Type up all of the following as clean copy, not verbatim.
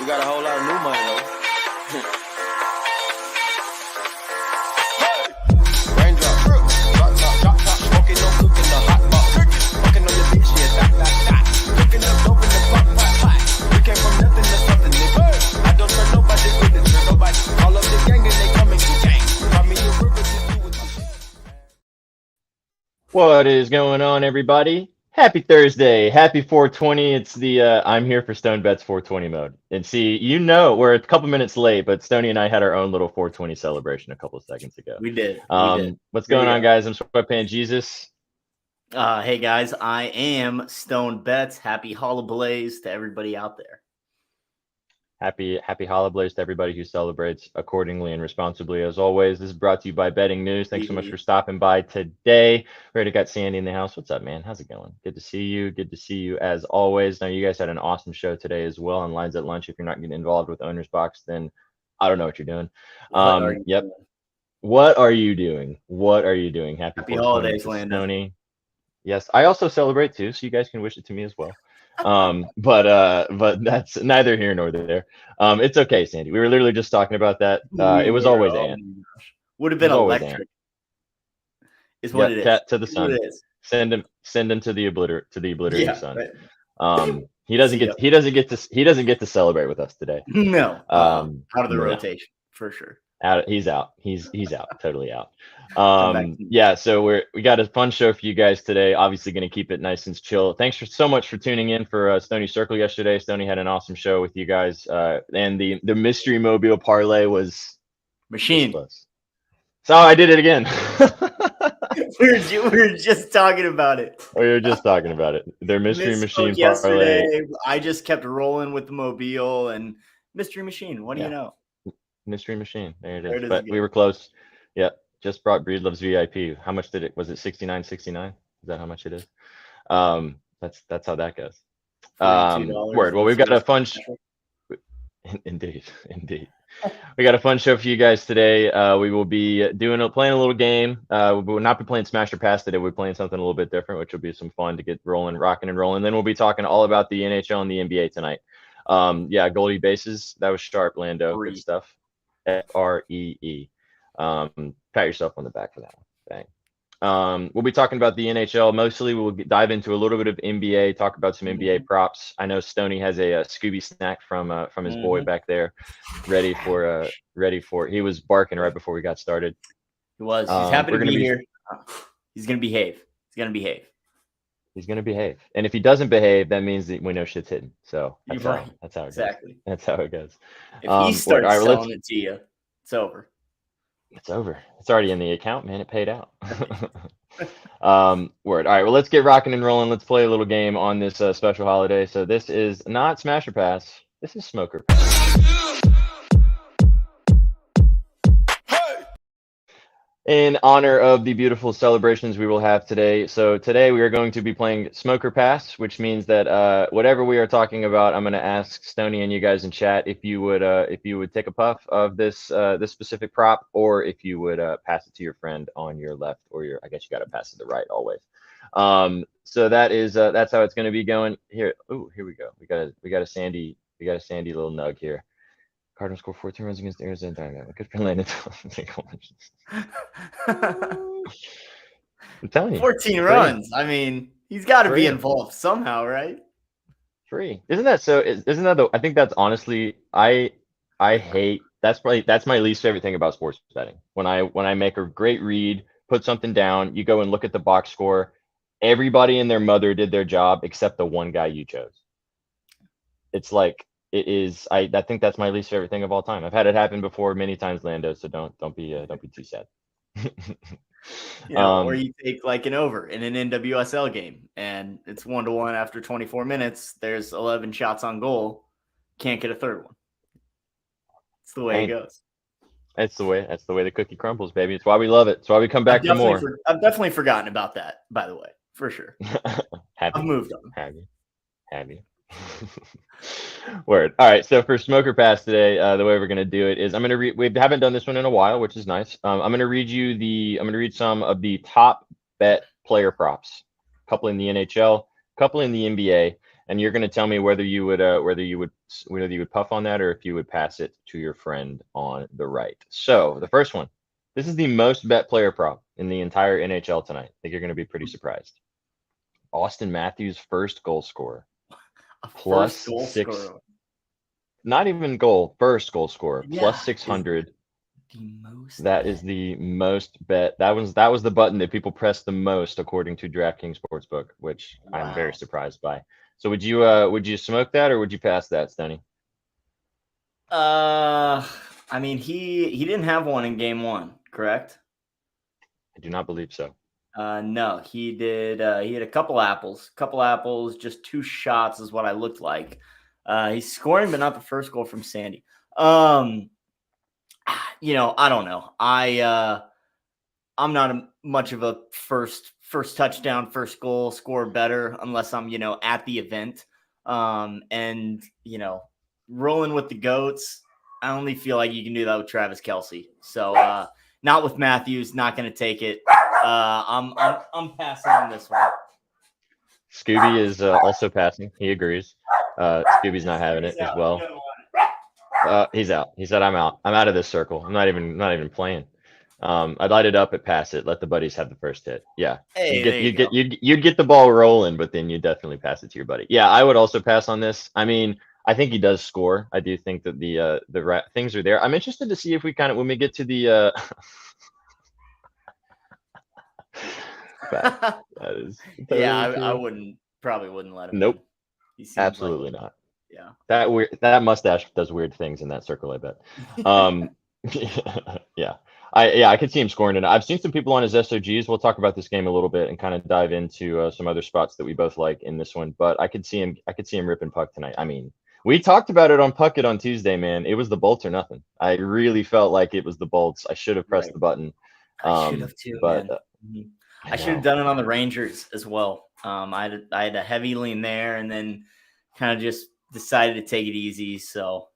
We got a whole lot of new money though. Raindrop, drop top, smoking, no cooking, the hot pot. Fucking on your bitch, yeah, that. Cooking up dope in the pot. We came from nothing to something, nigga. I don't trust nobody with the trick, nobody. All of the gang and they coming to gang. Call me a river to do with you. What is going on, everybody? Happy Thursday. Happy 420. It's the I'm here for Stone Bets 420 mode. And see, we're a couple minutes late, but Stoney and I had our own little 420 celebration a couple of seconds ago. We did. What's going on, guys? I'm Sweatpants Jesus. Hey, guys. I am Stone Bets. Happy Holidaze to everybody out there. Happy Holidays to everybody who celebrates accordingly and responsibly. As always, this is brought to you by Betting News. Thanks so much for stopping by today. We already got Sandy in the house. What's up, man? How's it going? Good to see you. Good to see you as always. Now, you guys had an awesome show today as well on Lines at Lunch. If you're not getting involved with Owner's Box, then I don't know what you're doing. Yep. What are you doing? What are you doing? Happy holidays, Landon. Yes, I also celebrate too, so you guys can wish it to me as well. But that's neither here nor there. It's okay, Sandy. We were literally just talking about that. It was always would have been electric. Is what it is. Cat to the sun. Send him to the obliterating sun. Right. He doesn't get to celebrate with us today. No. Out of the rotation for sure. He's out. He's out. Totally out. Yeah, so we got a fun show for you guys today. Obviously going to keep it nice and chill. Thanks so much for tuning in for Stony Circle yesterday. Stony had an awesome show with you guys. And the mystery mobile parlay was machine. So I did it again. we were just talking about it. We were just talking about it. Their mystery machine parlay. I just kept rolling with the mobile and mystery machine. What do you know? Mystery machine. There it is. But we were close. Yeah. Just brought Breedlove's VIP. How much was it? $69.69? Is that how much it is? That's how that goes. Word. Well, we've got a fun Indeed. We got a fun show for you guys today. We will be playing a little game. We will not be playing Smash or Pass today. We're playing something a little bit different, which will be some fun to get rocking and rolling. Then we'll be talking all about the NHL and the NBA tonight. Yeah, Goldie Bases. That was sharp, Lando. Good stuff. FREE. Pat yourself on the back for that one. Bang. We'll be talking about the NHL. Mostly we'll dive into a little bit of NBA, talk about some NBA props. I know Stoney has a Scooby snack from his boy back there, ready for he was barking right before we got started. He was. He's happy to be here. He's gonna behave. He's gonna behave. And if he doesn't behave, that means that we know shit's hidden. So that's how it goes. Exactly. That's how it goes. If he starts selling it to you, it's over. It's over. It's already in the account, man. It paid out. Word. All right. Well, let's get rocking and rolling. Let's play a little game on this special holiday. So this is not Smash or Pass. This is Smoker Pass. In honor of the beautiful celebrations we will have today. So today we are going to be playing Smoker Pass, which means that whatever we are talking about, I'm going to ask Stoney and you guys in chat if you would take a puff of this specific prop, or if you would pass it to your friend on your left, or I guess you got to pass it to the right always. So that's how it's going to be going here. Oh, here we go. We got a Sandy little nug here. Cardinals score 14 runs against Arizona Diamondbacks. Good for Landon. I'm telling you. 14 runs. I mean, he's got to be involved somehow, right? Free. Isn't that I think that's honestly, I hate, that's my least favorite thing about sports betting. When I make a great read, put something down, you go and look at the box score, everybody and their mother did their job except the one guy you chose. It's like, it is. I think that's my least favorite thing of all time. I've had it happen before many times, Lando. So don't be too sad. Or you take like an over in an NWSL game, and it's 1-1 after 24 minutes. There's 11 shots on goal. Can't get a third one. It's the way it goes. That's the way the cookie crumbles, baby. It's why we love it. It's why we come back for more. I've definitely forgotten about that, by the way, for sure. I've moved on. Have you? Word. All right. So for Smoker Pass today, the way we're gonna do it is I'm gonna read. We haven't done this one in a while, which is nice. I'm gonna read some of the top bet player props. A couple in the NHL, a couple in the NBA, and you're going to tell me whether you would puff on that or if you would pass it to your friend on the right. So the first one, this is the most bet player prop in the entire NHL tonight. I think you're going to be pretty surprised. Austin Matthews first goal scorer. First Plus goal 6. scorer. Not even goal, first goal scorer. Yeah, Plus 600. The most. That is the most bet. That was the button that people press the most according to DraftKings Sportsbook, which I'm very Wow. surprised by. So would you smoke that or would you pass that, Stoney? I mean, he didn't have one in game 1, correct? I do not believe so. No, he did. He had a couple apples, just 2 shots is what I looked like. He's scoring, but not the first goal from Sandy. I don't know. I'm not much of a first touchdown, first goal scorer better unless I'm, at the event. And rolling with the goats, I only feel like you can do that with Travis Kelce. So not with Matthews, not going to take it. I'm passing on this one. Scooby is also passing. He agrees. Scooby's not having it as well. He's out. He said, "I'm out. I'm out of this circle. I'm not even playing." I'd light it up at pass it. Let the buddies have the first hit. Yeah, Hey, you'd get the ball rolling, but then you definitely pass it to your buddy. Yeah, I would also pass on this. I mean, I think he does score. I do think that the things are there. I'm interested to see if we when we get to the. that is. I probably wouldn't let him. Nope. In. Absolutely not. Yeah. That mustache does weird things in that circle, I bet. Yeah. I could see him scoring it. I've seen some people on his SOGs. We'll talk about this game a little bit and kind of dive into some other spots that we both like in this one. But I could see him ripping puck tonight. I mean, we talked about it on Puck It on Tuesday, man. It was the bolts or nothing. I really felt like it was the bolts. I should have pressed the button. I should have too, but man. I should have done it on the Rangers as well. I had a heavy lean there, and then kind of just decided to take it easy. So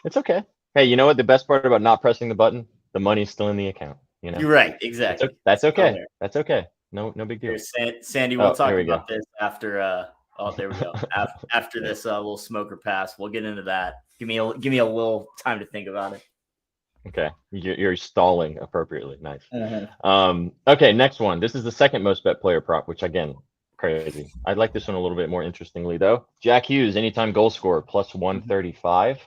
it's okay. Hey, you know what? The best part about not pressing the button, the money's still in the account. You're right. Exactly. That's okay. That's okay. No big deal. Sandy, we'll talk about this after. There we go. After this little smoker pass, we'll get into that. Give me a little time to think about it. Okay, you're stalling appropriately. Nice. Mm-hmm. Okay, next one. This is the second most bet player prop, which again, crazy. I'd like this one a little bit more interestingly though. Jack Hughes, anytime goal scorer, plus 135.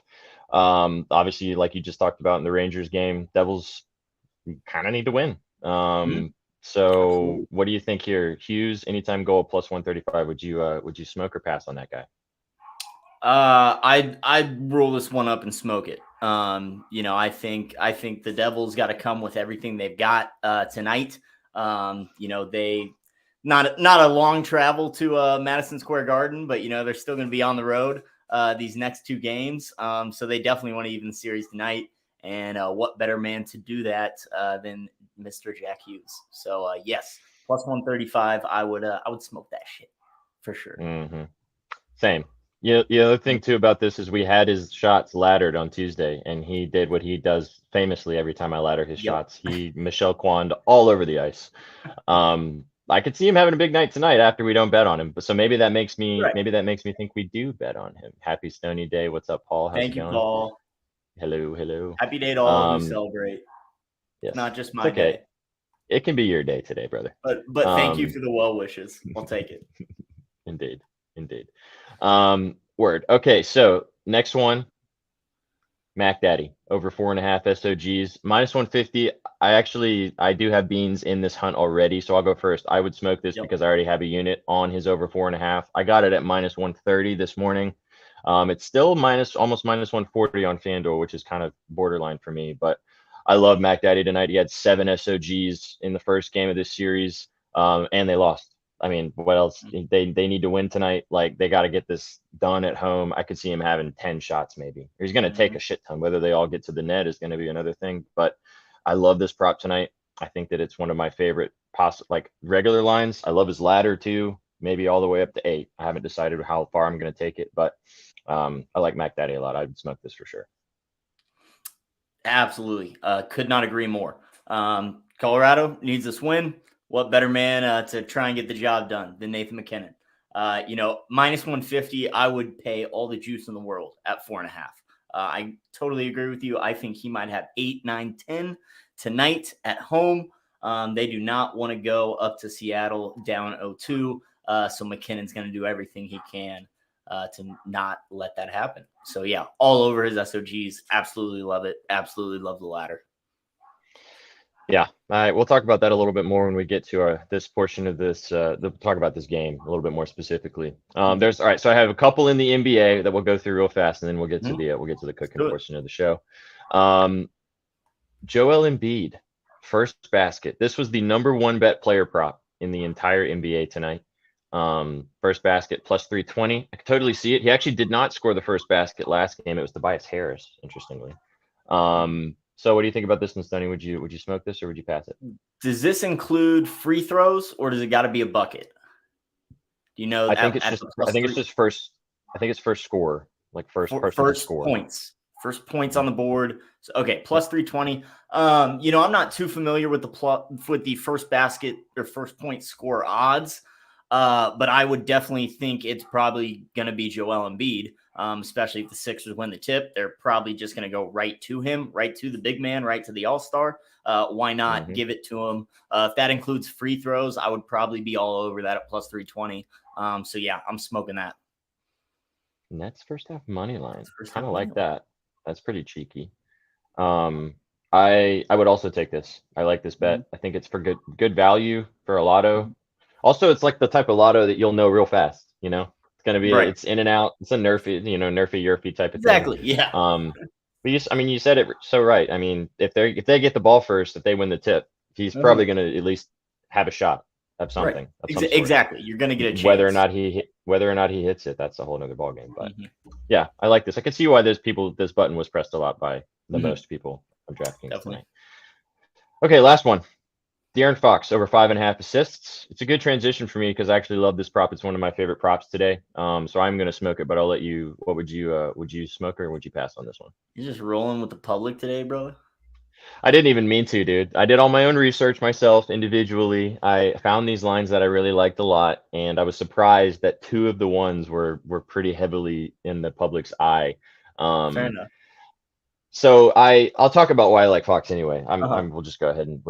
Obviously, like you just talked about in the Rangers game, Devils kind of need to win. So what do you think here? Hughes, anytime goal, plus 135. Would you smoke or pass on that guy? I'd roll this one up and smoke it. I think the Devils got to come with everything they've got tonight. They not a long travel to Madison Square Garden, but they're still going to be on the road these next 2 games. So they definitely want to even the series tonight. And what better man to do that than Mr. Jack Hughes? So yes, plus 135. I would smoke that shit for sure. Mm-hmm. Same. Yeah, the other thing too about this is we had his shots laddered on Tuesday, and he did what he does famously every time I ladder his shots. He Michel Quand all over the ice. I could see him having a big night tonight after we don't bet on him. But so maybe that makes me think we do bet on him. Happy Stony Day. What's up, Paul? How's Thank you, Paul. Hello. Happy day to all who celebrate. Yes. Not just my day. It can be your day today, brother. But thank you for the well wishes. I'll take it. Indeed. Word. Okay, so next one, Mac Daddy over 4.5 SOGs minus 150. I do have beans in this hunt already, so I'll go first. I would smoke this because I already have a unit on his over 4.5. I got it at minus 130 this morning. It's still almost minus 140 on FanDuel, which is kind of borderline for me, but I love Mac Daddy tonight. He had 7 SOGs in the first game of this series, and they lost. I mean, what else? They need to win tonight. Like, they got to get this done at home. I could see him having 10 shots maybe. Or he's going to take a shit ton. Whether they all get to the net is going to be another thing. But I love this prop tonight. I think that it's one of my favorite regular lines. I love his ladder too, maybe all the way up to 8. I haven't decided how far I'm going to take it, but I like Mac Daddy a lot. I'd smoke this for sure. Absolutely. Could not agree more. Colorado needs this win. What better man to try and get the job done than Nathan McKinnon? Minus 150, I would pay all the juice in the world at 4.5. I totally agree with you. I think he might have 8, 9, 10 tonight at home. They do not want to go up to Seattle down 0-2. So McKinnon's going to do everything he can to not let that happen. So, yeah, all over his SOGs. Absolutely love it. Absolutely love the ladder. Yeah, all right. We'll talk about that a little bit more when we get to this portion of this. Talk about this game a little bit more specifically. All right. So I have a couple in the NBA that we'll go through real fast, and then we'll get to the cooking portion of the show. Joel Embiid, first basket. This was the number one bet player prop in the entire NBA tonight. First basket plus 320. I could totally see it. He actually did not score the first basket last game. It was Tobias Harris, interestingly. So what do you think about this one, Stoney? Would you smoke this or would you pass it? Does this include free throws or does it got to be a bucket? Do you know? I think it's just first. I think it's first score, like first score. Points. First points on the board. So, okay, plus 320. I'm not too familiar with the first basket or first point score odds, but I would definitely think it's probably going to be Joel Embiid. Especially if the Sixers win the tip, they're probably just going to go right to him, right to the big man, right to the all-star. Why not give it to him? If that includes free throws, I would probably be all over that at plus 320. So yeah, I'm smoking that. Nets first half money line. Kind of like that. That's pretty cheeky. I would also take this. I like this bet. I think it's for good value for a lotto. Also, it's like the type of lotto that you'll know real fast, It's gonna be it's in and out. It's a nerfy, nerfy type of thing. Exactly. Yeah. But you said it so right. I mean, if they get the ball first, if they win the tip, he's probably gonna at least have a shot of something. Right. Exactly. You're gonna get a chance. Whether or not he hits it, that's a whole other ballgame. But yeah, I like this. I can see why this button was pressed a lot by the most people on DraftKings tonight. Okay, last one. De'Aaron Fox over 5.5 assists. It's a good transition for me because I actually love this prop. It's one of my favorite props today. So I'm gonna smoke it, but I'll let you. What would you smoke or would you pass on this one? You're just rolling with the public today, bro. I didn't even mean to, dude. I did all my own research myself individually. I found these lines that I really liked a lot, and I was surprised that two of the ones were pretty heavily in the public's eye. Fair enough. So I'll talk about why I like Fox anyway. We'll just go ahead and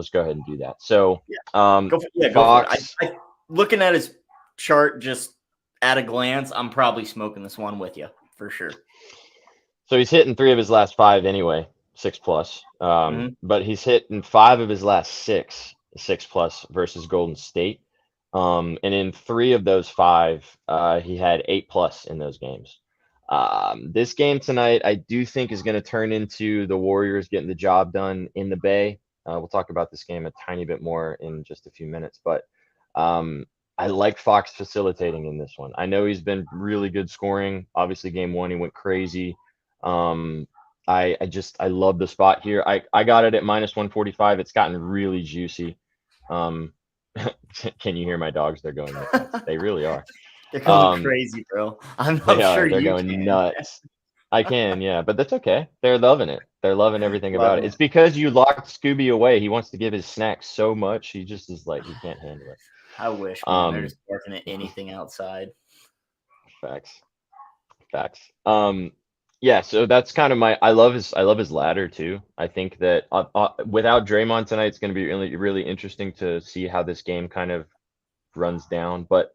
do that. So go for it. Looking at his chart just at a glance, I'm probably smoking this one with you for sure. So he's hitting 3 of his last 5 anyway, 6+. But he's hitting 5 of his last 6+ versus Golden State. And in 3 of those 5, he had 8+ in those games. This game tonight, I do think is going to turn into the Warriors getting the job done in the Bay. We'll talk about this game a tiny bit more in just a few minutes, but I like Fox facilitating in this one. I know he's been really good scoring. Obviously, game 1 he went crazy. I love the spot here. I got it at minus 145. It's gotten really juicy. Can you hear my dogs? They're going nuts. They really are. They're going crazy, bro. I'm not sure they're going nuts. I can, yeah, but that's okay. They're loving it. They're loving everything about it. It's because you locked Scooby away. He wants to give his snacks so much. He just is like, he can't handle it. I wish, man. They're just barking at anything outside. Facts. Yeah, so that's kind of I love his ladder too. I think that without Draymond tonight, it's going to be really, really interesting to see how this game kind of runs down. But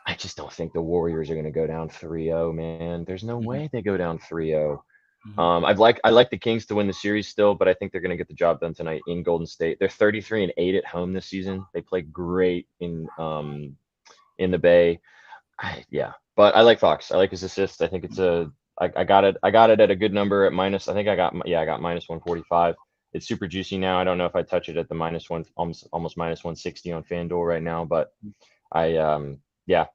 I just don't think the Warriors are going to go down 3-0, man. There's no way they go down 3-0. I like the Kings to win the series still, but I think they're going to get the job done tonight in Golden State. They're 33-8 at home this season. They play great in the Bay. But I like Fox. I like his assists. I think it's I got it at a good number at minus. I got minus 145. It's super juicy now. I don't know if I touch it at the minus one, almost minus 160 on FanDuel right now, but I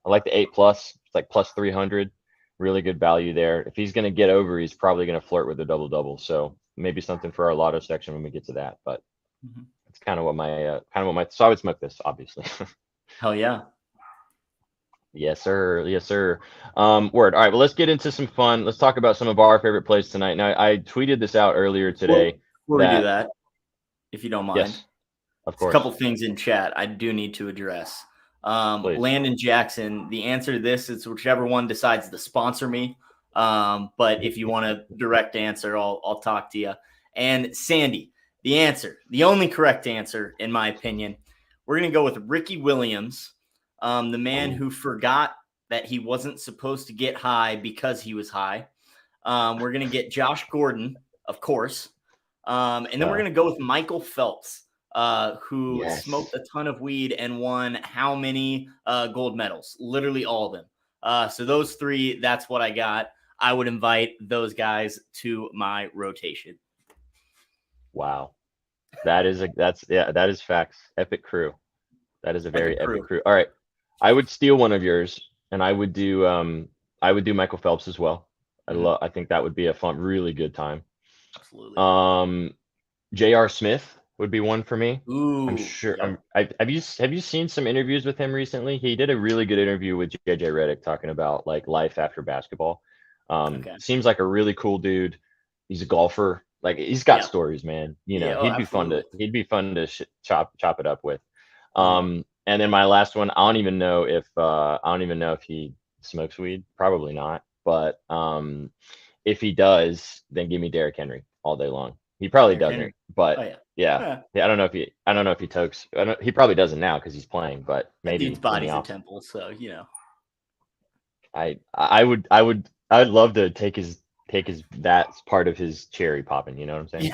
like the 8+. It's like plus 300. Really good value there. If he's going to get over, he's probably going to flirt with a double-double. So maybe something for our lotto section when we get to that. But it's kind of what my so I would smoke this, obviously. Hell yeah. Yes, sir. Word. All right. Well, let's get into some fun. Let's talk about some of our favorite plays tonight. Now, I tweeted this out earlier today. Before we do that, if you don't mind. Yes, of course. A couple things in chat I do need to address. Please. Landon Jackson, the answer to this is whichever one decides to sponsor me. But if you want a direct answer, I'll talk to you. And Sandy, the answer, the only correct answer, in my opinion, we're going to go with Ricky Williams, the man who forgot that he wasn't supposed to get high because he was high. We're going to get Josh Gordon, of course. And then we're going to go with Michael Phelps, who smoked a ton of weed and won how many gold medals? Literally all of them. So those three, that's what I got. I would invite those guys to my rotation. Wow. That is facts. Epic crew. That is a very epic crew. All right. I would steal one of yours and I would do Michael Phelps as well. I think that would be a fun, really good time. Absolutely. J.R. Smith would be one for me. Ooh, I'm sure. Yep. Have you seen some interviews with him recently? He did a really good interview with JJ Redick talking about like life after basketball. Seems like a really cool dude. He's a golfer. Like he's got stories, man. You know, he'd be fun to chop it up with. And then my last one, I don't even know if he smokes weed. Probably not. But if he does, then give me Derrick Henry all day long. He probably doesn't, but yeah. I don't know if he tokes. He probably doesn't now because he's playing. But maybe dude's body's a temple, so you know. I would love to take that's part of his cherry popping. You know what I'm saying?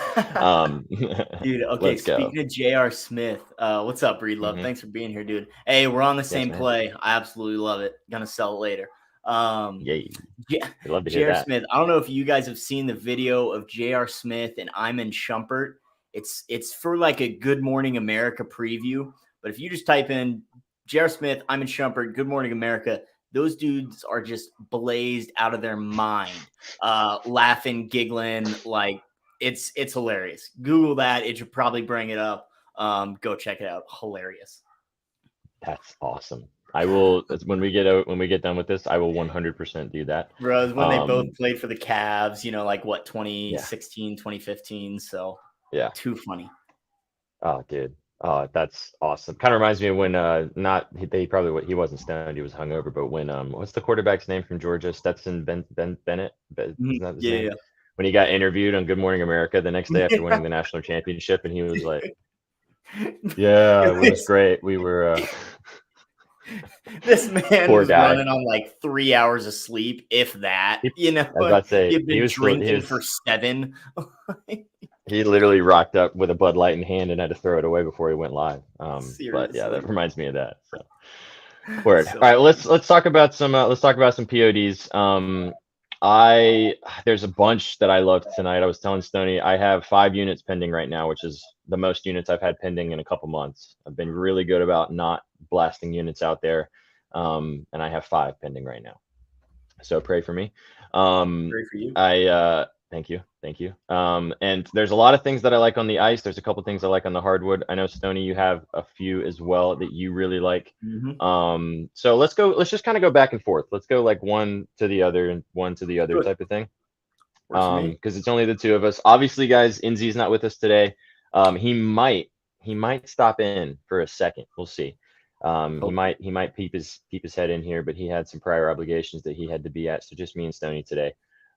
Dude. Okay. Speaking of J.R. Smith, what's up, Breed Love? Thanks for being here, dude. Hey, we're on the same play. I absolutely love it. Gonna sell it later. Yeah, love to hear J.R. that. Smith. I don't know if you guys have seen the video of J.R. Smith and Iman Shumpert. It's for like a Good Morning America preview. But if you just type in J.R. Smith, Iman Shumpert, Good Morning America, those dudes are just blazed out of their mind, laughing, giggling. Like it's hilarious. Google that. It should probably bring it up. Go check it out. Hilarious. That's awesome. I will, when we get done with this, I will 100% do that. Bro, when they both played for the Cavs, you know, like what, 2016, 2015. So yeah, too funny. Oh, dude. Oh, that's awesome. Kind of reminds me of when he wasn't stoned, he was hungover, but when what's the quarterback's name from Georgia? Stetson Bennett? Isn't that his name? When he got interviewed on Good Morning America the next day after winning the national championship, and he was like, yeah, it was great. We were this man was running on like 3 hours of sleep, if that. You know, I was about to say, he'd been drinking for 7. He literally rocked up with a Bud Light in hand and had to throw it away before he went live. But yeah, that reminds me of that. So. Word. All right, let's talk about some PODs. There's a bunch that I loved tonight. I was telling Stoney I have 5 units pending right now, which is the most units I've had pending in a couple months. I've been really good about not blasting units out there, and I have 5 pending right now. So pray for me. Pray for you. Thank you. And there's a lot of things that I like on the ice. There's a couple things I like on the hardwood. I know Stoney, you have a few as well that you really like. So let's just kind of go back and forth. Let's go like one to the other and one to the other type of thing. Because it's only the 2 of us. Obviously, guys, Inzi's not with us today. He might stop in for a second. We'll see. He might peep his head in here, but he had some prior obligations that he had to be at. So just me and Stoney today.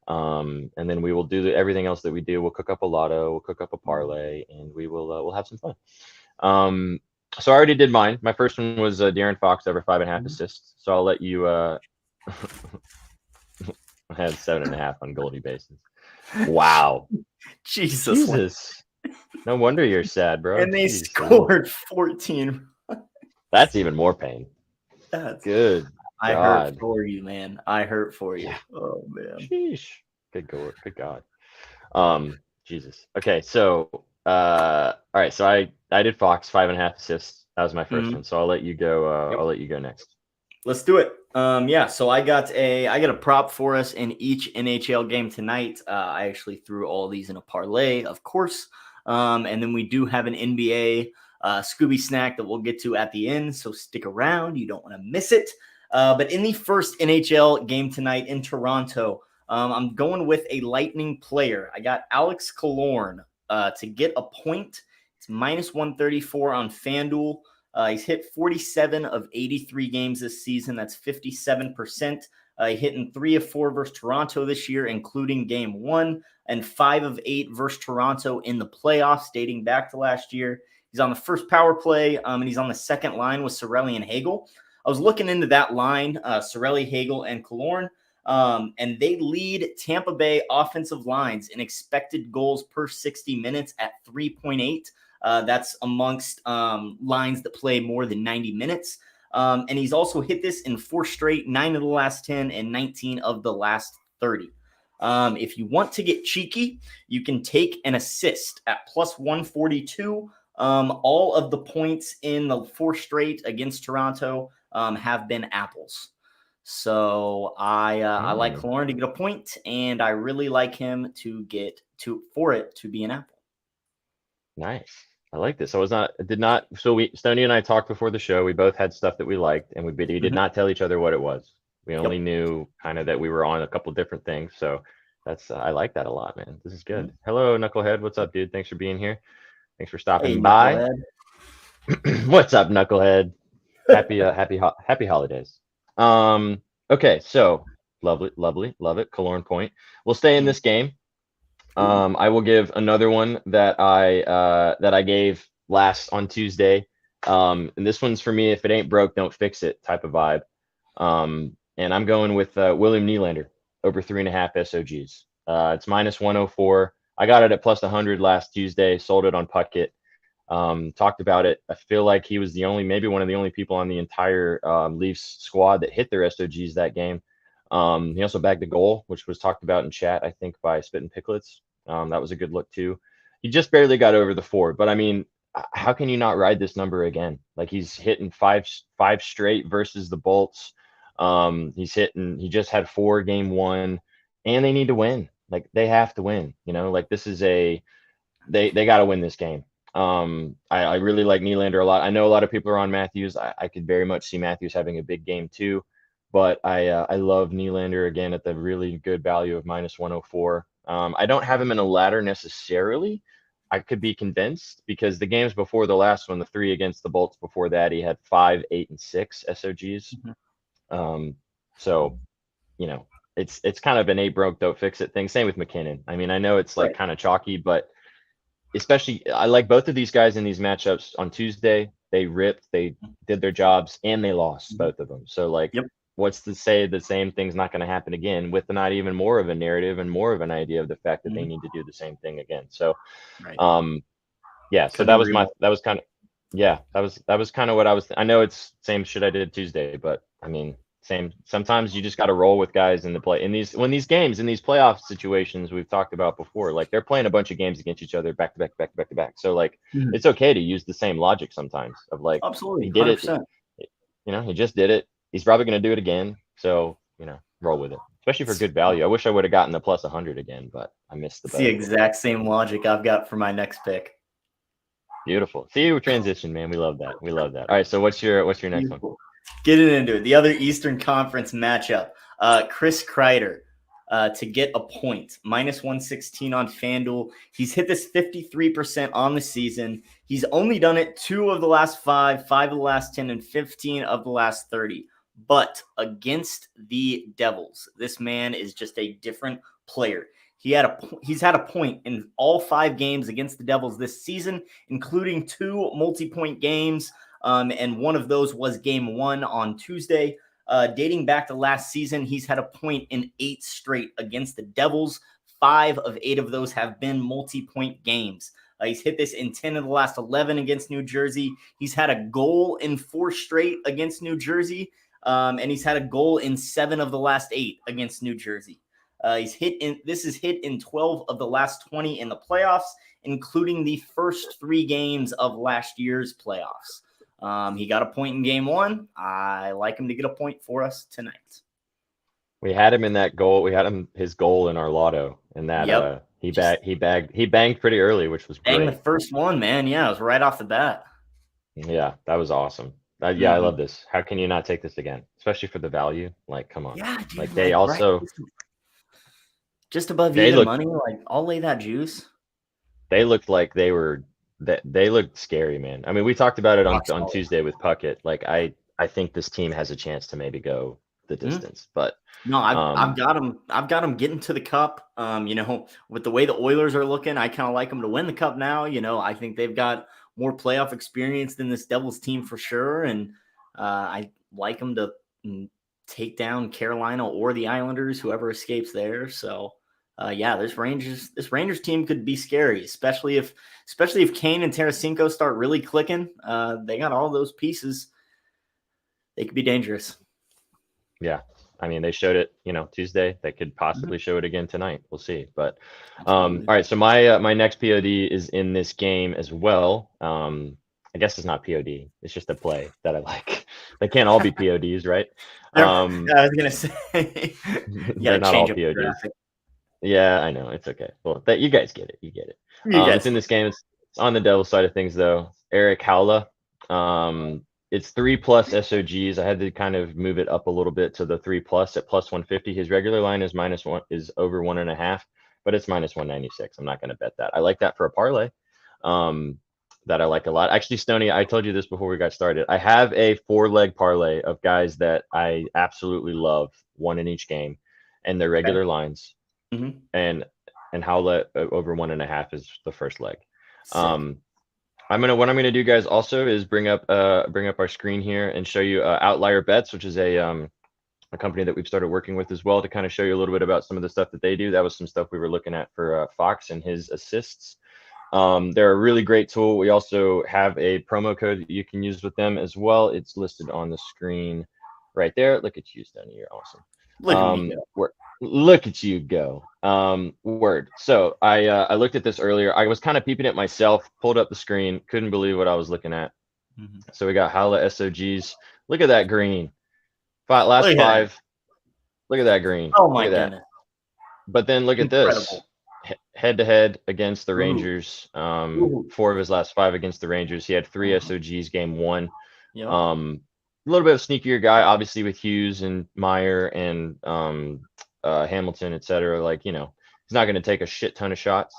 And then we will do everything else that we do. We'll cook up a lotto, we'll cook up a parlay, and we'll have some fun. So I already did mine. My first one was De'Aaron Fox over 5.5 assists. So I'll let you. I had 7.5 on Goldie bases. Wow, Jesus! No wonder you're sad, bro. And they scored 14. That's even more pain. That's good. I hurt for you, man. I hurt for you. Yeah. Oh man. Sheesh. Good God. Jesus. Okay, so all right. So I did Fox 5.5 assists. That was my first one. So I'll let you go. I'll let you go next. Let's do it. Yeah. So I got a prop for us in each NHL game tonight. I actually threw all these in a parlay, of course. And then we do have an NBA Scooby snack that we'll get to at the end. So stick around. You don't want to miss it. But in the first NHL game tonight in Toronto, I'm going with a Lightning player. I got Alex Killorn to get a point. It's -134 on FanDuel. He's hit 47 of 83 games this season. That's 57%. He hit in 3 of 4 versus Toronto this year, including game 1, and 5 of 8 versus Toronto in the playoffs dating back to last year. He's on the first power play, and he's on the second line with Cirelli and Hagel. I was looking into that line, Cirelli, Hagel, and Killorn, and they lead Tampa Bay offensive lines in expected goals per 60 minutes at 3.8. That's amongst lines that play more than 90 minutes. And he's also hit this in 4 straight, 9 of the last 10, and 19 of the last 30. If you want to get cheeky, you can take an assist at plus 142. All of the points in the 4 straight against Toronto have been apples. So I like Killorn to get a point, and I really like him to get for it to be an apple. Nice. I like this. So Stoney and I talked before the show. We both had stuff that we liked, and we did not tell each other what it was. We only knew kind of that we were on a couple different things. So I like that a lot, man. This is good. Hello, Knucklehead. What's up, dude? Thanks for being here. Thanks for stopping by. What's up, Knucklehead? Happy holidays. Okay, so lovely, love it. Killorn point. We'll stay in this game. I will give another one that I gave last on Tuesday. And this one's for me, if it ain't broke, don't fix it type of vibe. And I'm going with William Nylander over 3.5 SOGs. It's minus 104. I got it at plus 100 last Tuesday, sold it on Puckett. Talked about it. I feel like he was maybe one of the only people on the entire Leafs squad that hit their SOGs that game. He also bagged a goal, which was talked about in chat, I think, by Spit and Picklets. That was a good look too. He just barely got over the 4, but I mean, how can you not ride this number again? Like, he's hitting five straight versus the Bolts. He just had 4 game 1, and they need to win. Like, they have to win, like this is they got to win this game. I really like Nylander a lot. I know a lot of people are on Matthews. I could very much see Matthews having a big game too, but I love Nylander again at the really good value of minus 104. I don't have him in a ladder necessarily. I could be convinced because the games before the last one, the 3 against the Bolts before that, he had 5, 8, and 6 SOGs. So, it's kind of an 8 broke, don't fix it thing. Same with McKinnon. I mean, I know it's like kind of chalky, but especially I like both of these guys in these matchups on Tuesday. They ripped, they did their jobs, and they lost both of them. So like, what's to say the same thing's not going to happen again with not even more of a narrative and more of an idea of the fact that they need to do the same thing again. So, yeah, so that was kind of what I was, I know it's same shit I did Tuesday, but I mean, sometimes you just got to roll with guys in the play in these games, in these playoff situations we've talked about before, like they're playing a bunch of games against each other back to back. So like, it's okay to use the same logic sometimes of like, absolutely, he did 100%. it, he just did it. He's probably going to do it again. So, roll with it, especially for good value. I wish I would have gotten the plus 100 again, but I missed the It's the exact same logic I've got for my next pick. Beautiful. See, you transition, man. We love that. All right. So what's your next one? Getting into it. The other Eastern Conference matchup, Chris Kreider to get a point, minus 116 on FanDuel. He's hit this 53% on the season. He's only done it 2 of the last 5, 5 of the last 10, and 15 of the last 30. But against the Devils, this man is just a different player. He's had a point in all 5 games against the Devils this season, including 2 multi-point games. And one of those was game 1 on Tuesday. Dating back to last season, he's had a point in 8 straight against the Devils. 5 of 8 of those have been multi-point games. He's hit this in 10 of the last 11 against New Jersey. He's had a goal in 4 straight against New Jersey. And he's had a goal in 7 of the last 8 against New Jersey. This is hit in 12 of the last 20 in the playoffs, including the first 3 games of last year's playoffs. He got a point in game 1. I like him to get a point for us tonight. We had him in that goal. We had his goal in our lotto, and that he banged pretty early, which was great. Banged the first one, man. Yeah, it was right off the bat. Yeah, that was awesome. I love this. How can you not take this again, especially for the value? Like, come on. Yeah, dude, like they also just above even money. Like, I'll lay that juice. They looked like they were they look scary, man. I mean, we talked about it on Solid. Tuesday with Puckett. Like I think this team has a chance to maybe go the distance, but no, I've got them. I've got them getting to the cup. With the way the Oilers are looking, I kind of like them to win the cup now. I think they've got more playoff experience than this Devils team for sure, and I like them to take down Carolina or the Islanders, whoever escapes there. So, this Rangers team could be scary, especially if Kane and Tarasenko start really clicking. They got all those pieces. They could be dangerous. Yeah. I mean, they showed it, Tuesday. They could possibly show it again tonight. We'll see. But all right. So my next POD is in this game as well. I guess it's not POD. It's just a play that I like. They can't all be PODs, right? I was gonna say they're not all PODs. Yeah, I know. It's okay. Well, you guys get it. You get it. It's in this game. It's on the Devil side of things, though. Eric Howla. It's 3+ SOGs. I had to kind of move it up a little bit to the 3+ at +150. His regular line is -1, is over 1.5, but it's -196. I'm not going to bet that. I like that for a parlay. That I like a lot. Actually, Stoney, I told you this before we got started. I have a 4-leg parlay of guys that I absolutely love, one in each game, and their regular lines. Mm-hmm. And Howla over 1.5 is the first leg. What I'm gonna do, guys, also is bring up our screen here and show you Outlier Bets, which is a company that we've started working with as well, to kind of show you a little bit about some of the stuff that they do. That was some stuff we were looking at for Fox and his assists. They're a really great tool. We also have a promo code that you can use with them as well. It's listed on the screen right there. Look at you, Stoney. You're awesome. Look at you go. Word. So I looked at this earlier. I was kind of peeping at myself, pulled up the screen, couldn't believe what I was looking at. So we got Howla SOGs. Look at that green. Last 5. Look at that green. Oh my goodness. But then look at this. Head-to-head against the Rangers. 4 of his last 5 against the Rangers. He had 3 SOGs game 1. Yep. A little bit of sneakier guy, obviously, with Hughes and Meyer and Hamilton, etc. Like, he's not going to take a shit ton of shots.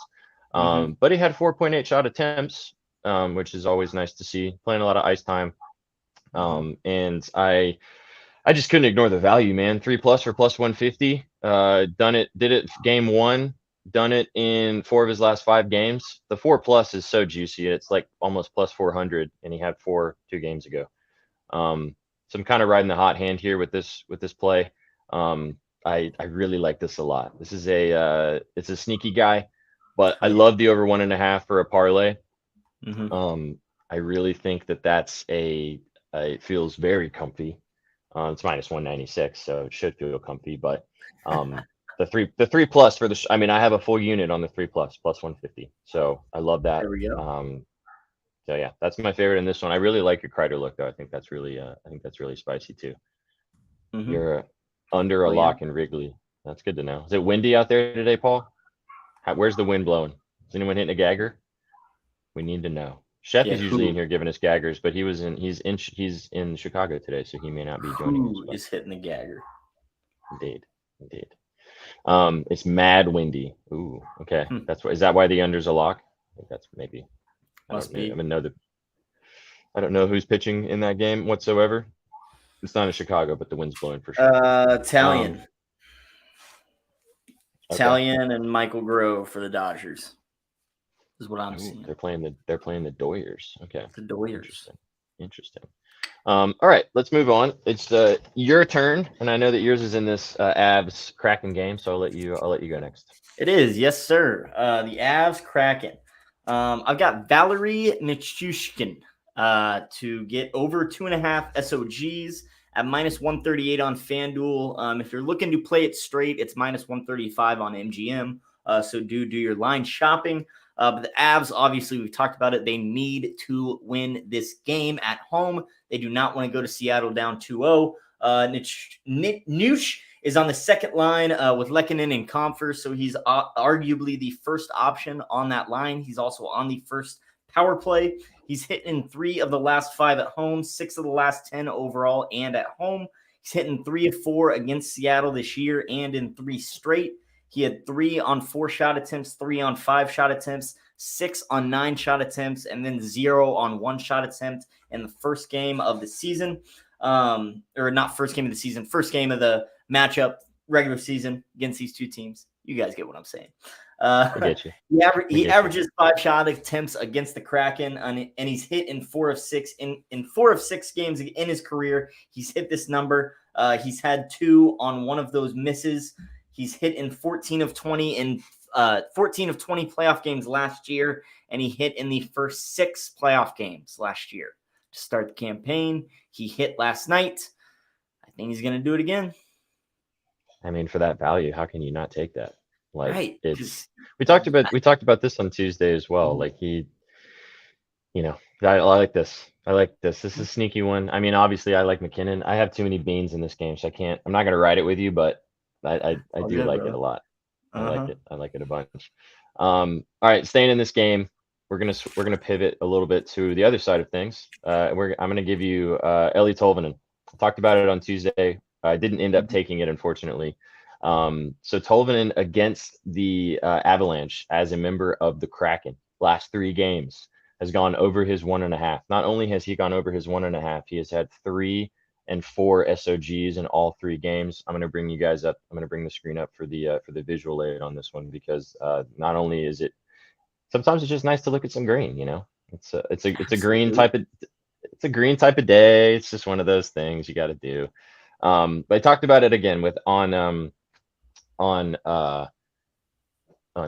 But he had 4.8 shot attempts, which is always nice to see. Playing a lot of ice time. And I just couldn't ignore the value, man. 3+ for +150. Did it game 1. Done it in 4 of his last 5 games. The 4+ is so juicy. It's like almost +400, and he had 4 2 games ago. So I'm kind of riding the hot hand here with this play. I really like this a lot. This is it's a sneaky guy, but I love the over 1.5 for a parlay. I really think that's it feels very comfy. It's -196, so it should feel comfy, but the 3+ for I mean, I have a full unit on the 3+ +150. So I love that. There we go. So yeah, that's my favorite in this one. I really like your Kreider look, though. I think that's really spicy too. You're under a lock in Wrigley. That's good to know. Is it windy out there today, Paul? Where's the wind blowing? Is anyone hitting a gagger? We need to know. Chef is usually in here giving us gaggers, but he's in Chicago today, so he may not be joining us. Who is hitting the gagger? Indeed. It's mad windy. Ooh, okay. Is that why the under's a lock? I think that's maybe. Must be. I don't know who's pitching in that game whatsoever. It's not in Chicago, but the wind's blowing for sure. Italian. Italian and Michael Grove for the Dodgers is what I'm seeing. They're playing the Doyers. Okay. The Doyers. Interesting. All right, let's move on. It's your turn, and I know that yours is in this Avs Kraken game, so I'll let you go next. It is, yes, sir. The Avs Kraken. I've got Valery Nichushkin to get over 2.5 SOGs at -138 on FanDuel. If you're looking to play it straight, it's -135 on MGM. So do your line shopping. But the Avs, obviously, we've talked about it. They need to win this game at home. They do not want to go to Seattle down 2-0. Nush is on the second line with Lehkonen and Comfer, so he's arguably the first option on that line. He's also on the first power play. He's hitting 3 of the last 5 at home, 6 of the last 10 overall and at home. He's hitting 3 of 4 against Seattle this year and in 3 straight. He had 3 on 4 shot attempts, 3 on 5 shot attempts, 6 on 9 shot attempts, and then 0 on 1 shot attempt in the first game of the season. Or not first game of the season, first game of the matchup, regular season against these two teams. You guys get what I'm saying. I get you. He averages 5 shot attempts against the Kraken, and he's hit in 4 of 6 in 4 of 6 games in his career. He's hit this number. He's had 2 on 1 of those misses. He's hit in 14 of 20 in 14 of 20 playoff games last year, and he hit in the first 6 playoff games last year to start the campaign. He hit last night. I think he's going to do it again. I mean, for that value, how can you not take that? Like, right. We talked about this on Tuesday as well. Like I like this. This is a sneaky one. I mean, obviously, I like McKinnon. I have too many beans in this game, so I'm not going to ride it with you, but I do like it a lot. I like it a bunch. All right, staying in this game, we're gonna pivot a little bit to the other side of things. I'm gonna give you Eeli Tolvanen. I talked about it on Tuesday. I didn't end up taking it, unfortunately. So Tolvanen against the Avalanche as a member of the Kraken, last 3 games has gone over his 1.5. Not only has he gone over his 1.5, he has had 3 and 4 SOGs in all 3 games. I'm going to bring you guys up. I'm going to bring the screen up for the visual aid on this one, because not only is it, sometimes it's just nice to look at some green. It's a green type of day. It's just one of those things you got to do. But I talked about it again on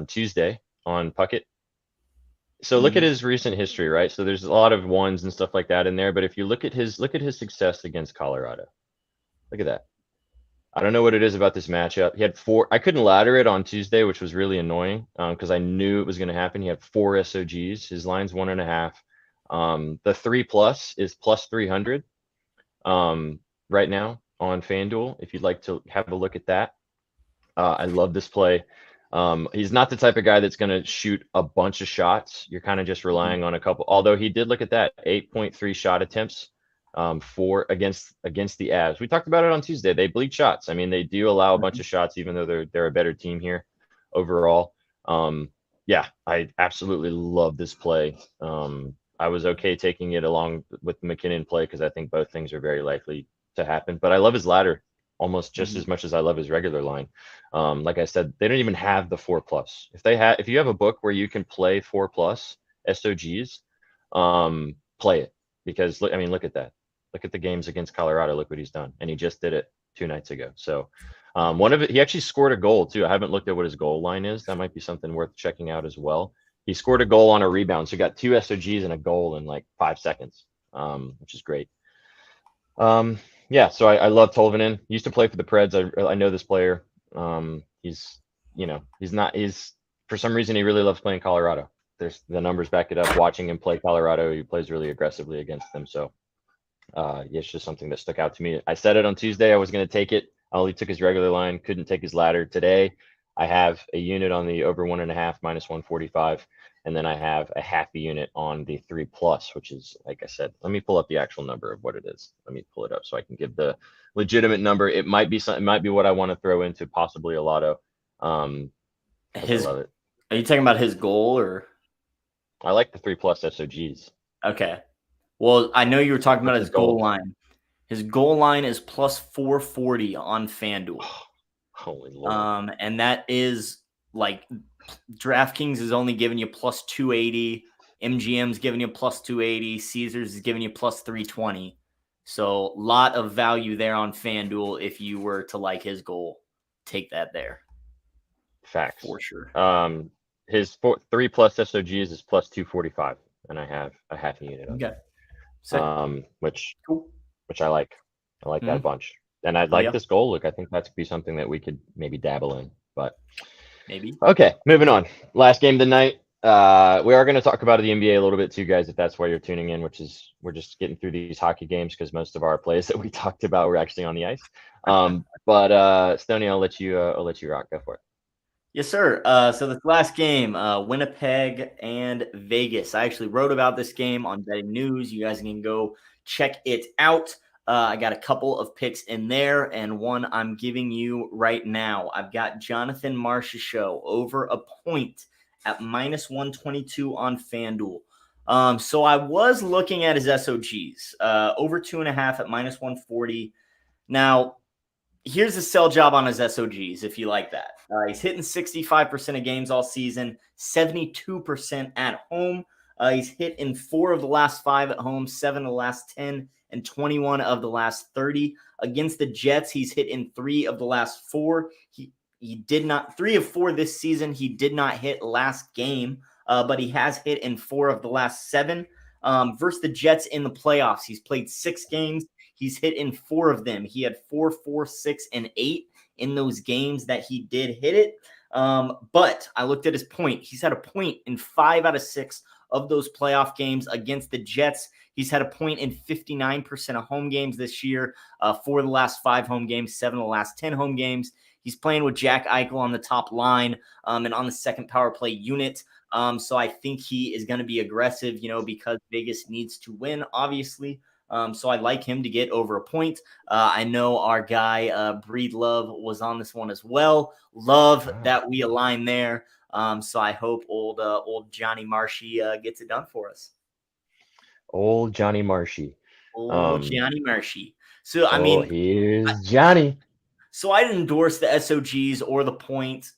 Tuesday on Puckett. So look at his recent history, right? So there's a lot of 1s and stuff like that in there. But if you look at his success against Colorado, look at that. I don't know what it is about this matchup. He had 4. I couldn't ladder it on Tuesday, which was really annoying because I knew it was going to happen. He had 4 SOGs. His line's 1.5. The 3+ is plus 300 right now on FanDuel, if you'd like to have a look at that. I love this play. He's not the type of guy that's going to shoot a bunch of shots. You're kind of just relying on a couple, although he did look at that 8.3 shot attempts for against the Avs. We talked about it on Tuesday. They bleed shots. I mean, they do allow a bunch of shots, even though they're a better team here overall. Yeah, I absolutely love this play. I was okay taking it along with the McKinnon play because I think both things are very likely to happen. But I love his ladder almost just as much as I love his regular line. Like I said, they don't even have the 4+. If you have a book where you can play 4+ SOGs, play it, because look at that. Look at the games against Colorado. Look what he's done, and he just did it 2 nights ago. So he actually scored a goal too. I haven't looked at what his goal line is. That might be something worth checking out as well. He scored a goal on a rebound, so he got 2 SOGs and a goal in like 5 seconds, which is great. Yeah, so I love Tolvanen. He used to play for the Preds. I know this player. He's for some reason he really loves playing Colorado. There's the numbers back it up. Watching him play Colorado, he plays really aggressively against them. So it's just something that stuck out to me. I said it on Tuesday. I was going to take it. I only took his regular line. Couldn't take his ladder today. I have a unit on the over 1.5 minus 145. And then I have a half a unit on the 3+, which is, like I said, let me pull up the actual number of what it is. Let me pull it up so I can give the legitimate number. It might be something. It might be what I want to throw into possibly a lotto. I love it. Are you talking about his goal or? I like the 3+ SOGs. Okay. Well, I know you were talking about his goal line. His goal line is plus 440 on FanDuel. Holy Lord. And that is like DraftKings is only giving you plus 280. MGM's giving you plus 280. Caesars is giving you plus 320. So a lot of value there on FanDuel if you were to like his goal. Take that there. Facts. For sure. His 3+ SOGs is plus 245, and I have a half a unit of it. Okay. Which I like. I like that bunch. And I'd like this goal look. I think that's be something that we could maybe dabble in. But maybe. Okay, moving on. Last game of the night. We are going to talk about the NBA a little bit too, guys, if that's why you're tuning in, which is we're just getting through these hockey games because most of our plays that we talked about were actually on the ice. But Stoney, I'll let you rock. Go for it. Yes, sir. So this last game, Winnipeg and Vegas. I actually wrote about this game on Betting News. You guys can go check it out. I got a couple of picks in there, and one I'm giving you right now. I've got Jonathan Marchessault over a point at -122 on FanDuel. So I was looking at his SOGs, over 2.5 at -140. Now, here's the sell job on his SOGs, if you like that. He's hitting 65% of games all season, 72% at home. He's hit in 4 of the last 5 at home, 7 of the last 10, and 21 of the last 30. Against the Jets, he's hit in 3 of the last 4. He did not, 3 of 4 this season. He did not hit last game, but he has hit in 4 of the last 7. Versus the Jets in the playoffs, he's played 6 games. He's hit in 4 of them. He had 4, 4, 6, and 8 in those games that he did hit it. But I looked at his point. He's had a point in 5 out of 6 of those playoff games against the Jets. He's had a point in 59% of home games this year, 4 of the last 5 home games, 7 of the last 10 home games. He's playing with Jack Eichel on the top line and on the second power play unit. So I think he is going to be aggressive, because Vegas needs to win, obviously. So I'd like him to get over a point. I know our guy, Breed Love, was on this one as well. Love that we align there. So I hope old Johnny Marshy gets it done for us. Old Johnny Marshy. Johnny Marshy. So, here's Johnny. So I'd endorse the SOGs or the point.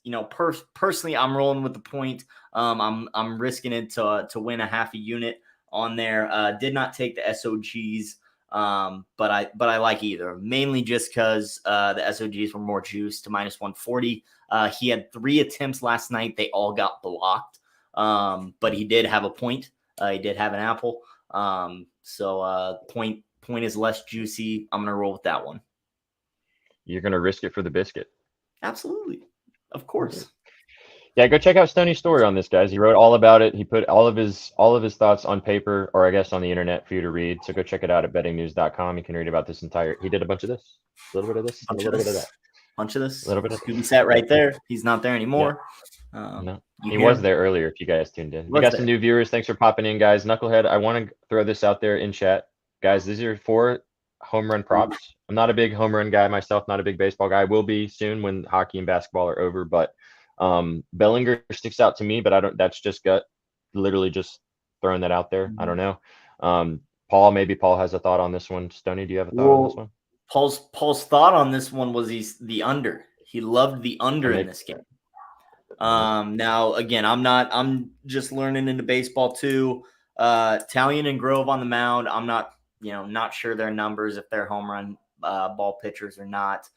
Personally, I'm rolling with the point. I'm risking it to win a half a unit on there. Did not take the SOGs, but I like either, mainly just because the SOGs were more juiced to -140. He had 3 attempts last night. They all got blocked, but he did have a point. He did have an apple. So point is less juicy. I'm going to roll with that one. You're going to risk it for the biscuit. Absolutely. Of course. Yeah, go check out Stoney's story on this, guys. He wrote all about it. He put all of his thoughts on paper, or I guess on the internet for you to read. So go check it out at bettingnews.com. You can read about this entire. He did a bunch of this, a little bit of this, a little bit of that, bunch of this. A little bit of Scooby sat right there. He's not there anymore. Yeah. No, he was there earlier. If you guys tuned in, we got some new viewers. Thanks for popping in, guys. Knucklehead, I want to throw this out there in chat, guys. These are 4 home run props. I'm not a big home run guy myself. Not a big baseball guy. Will be soon when hockey and basketball are over, but. Bellinger sticks out to me, but that's just gut, literally just throwing that out there. I don't know. Paul has a thought on this one. Stoney, do you have a thought on this one? Paul's thought on this one was he's the under. He loved the under in this game. Now again, I'm just learning into baseball too. Talion and Grove on the mound. I'm not sure their numbers, if they're home run ball pitchers or not.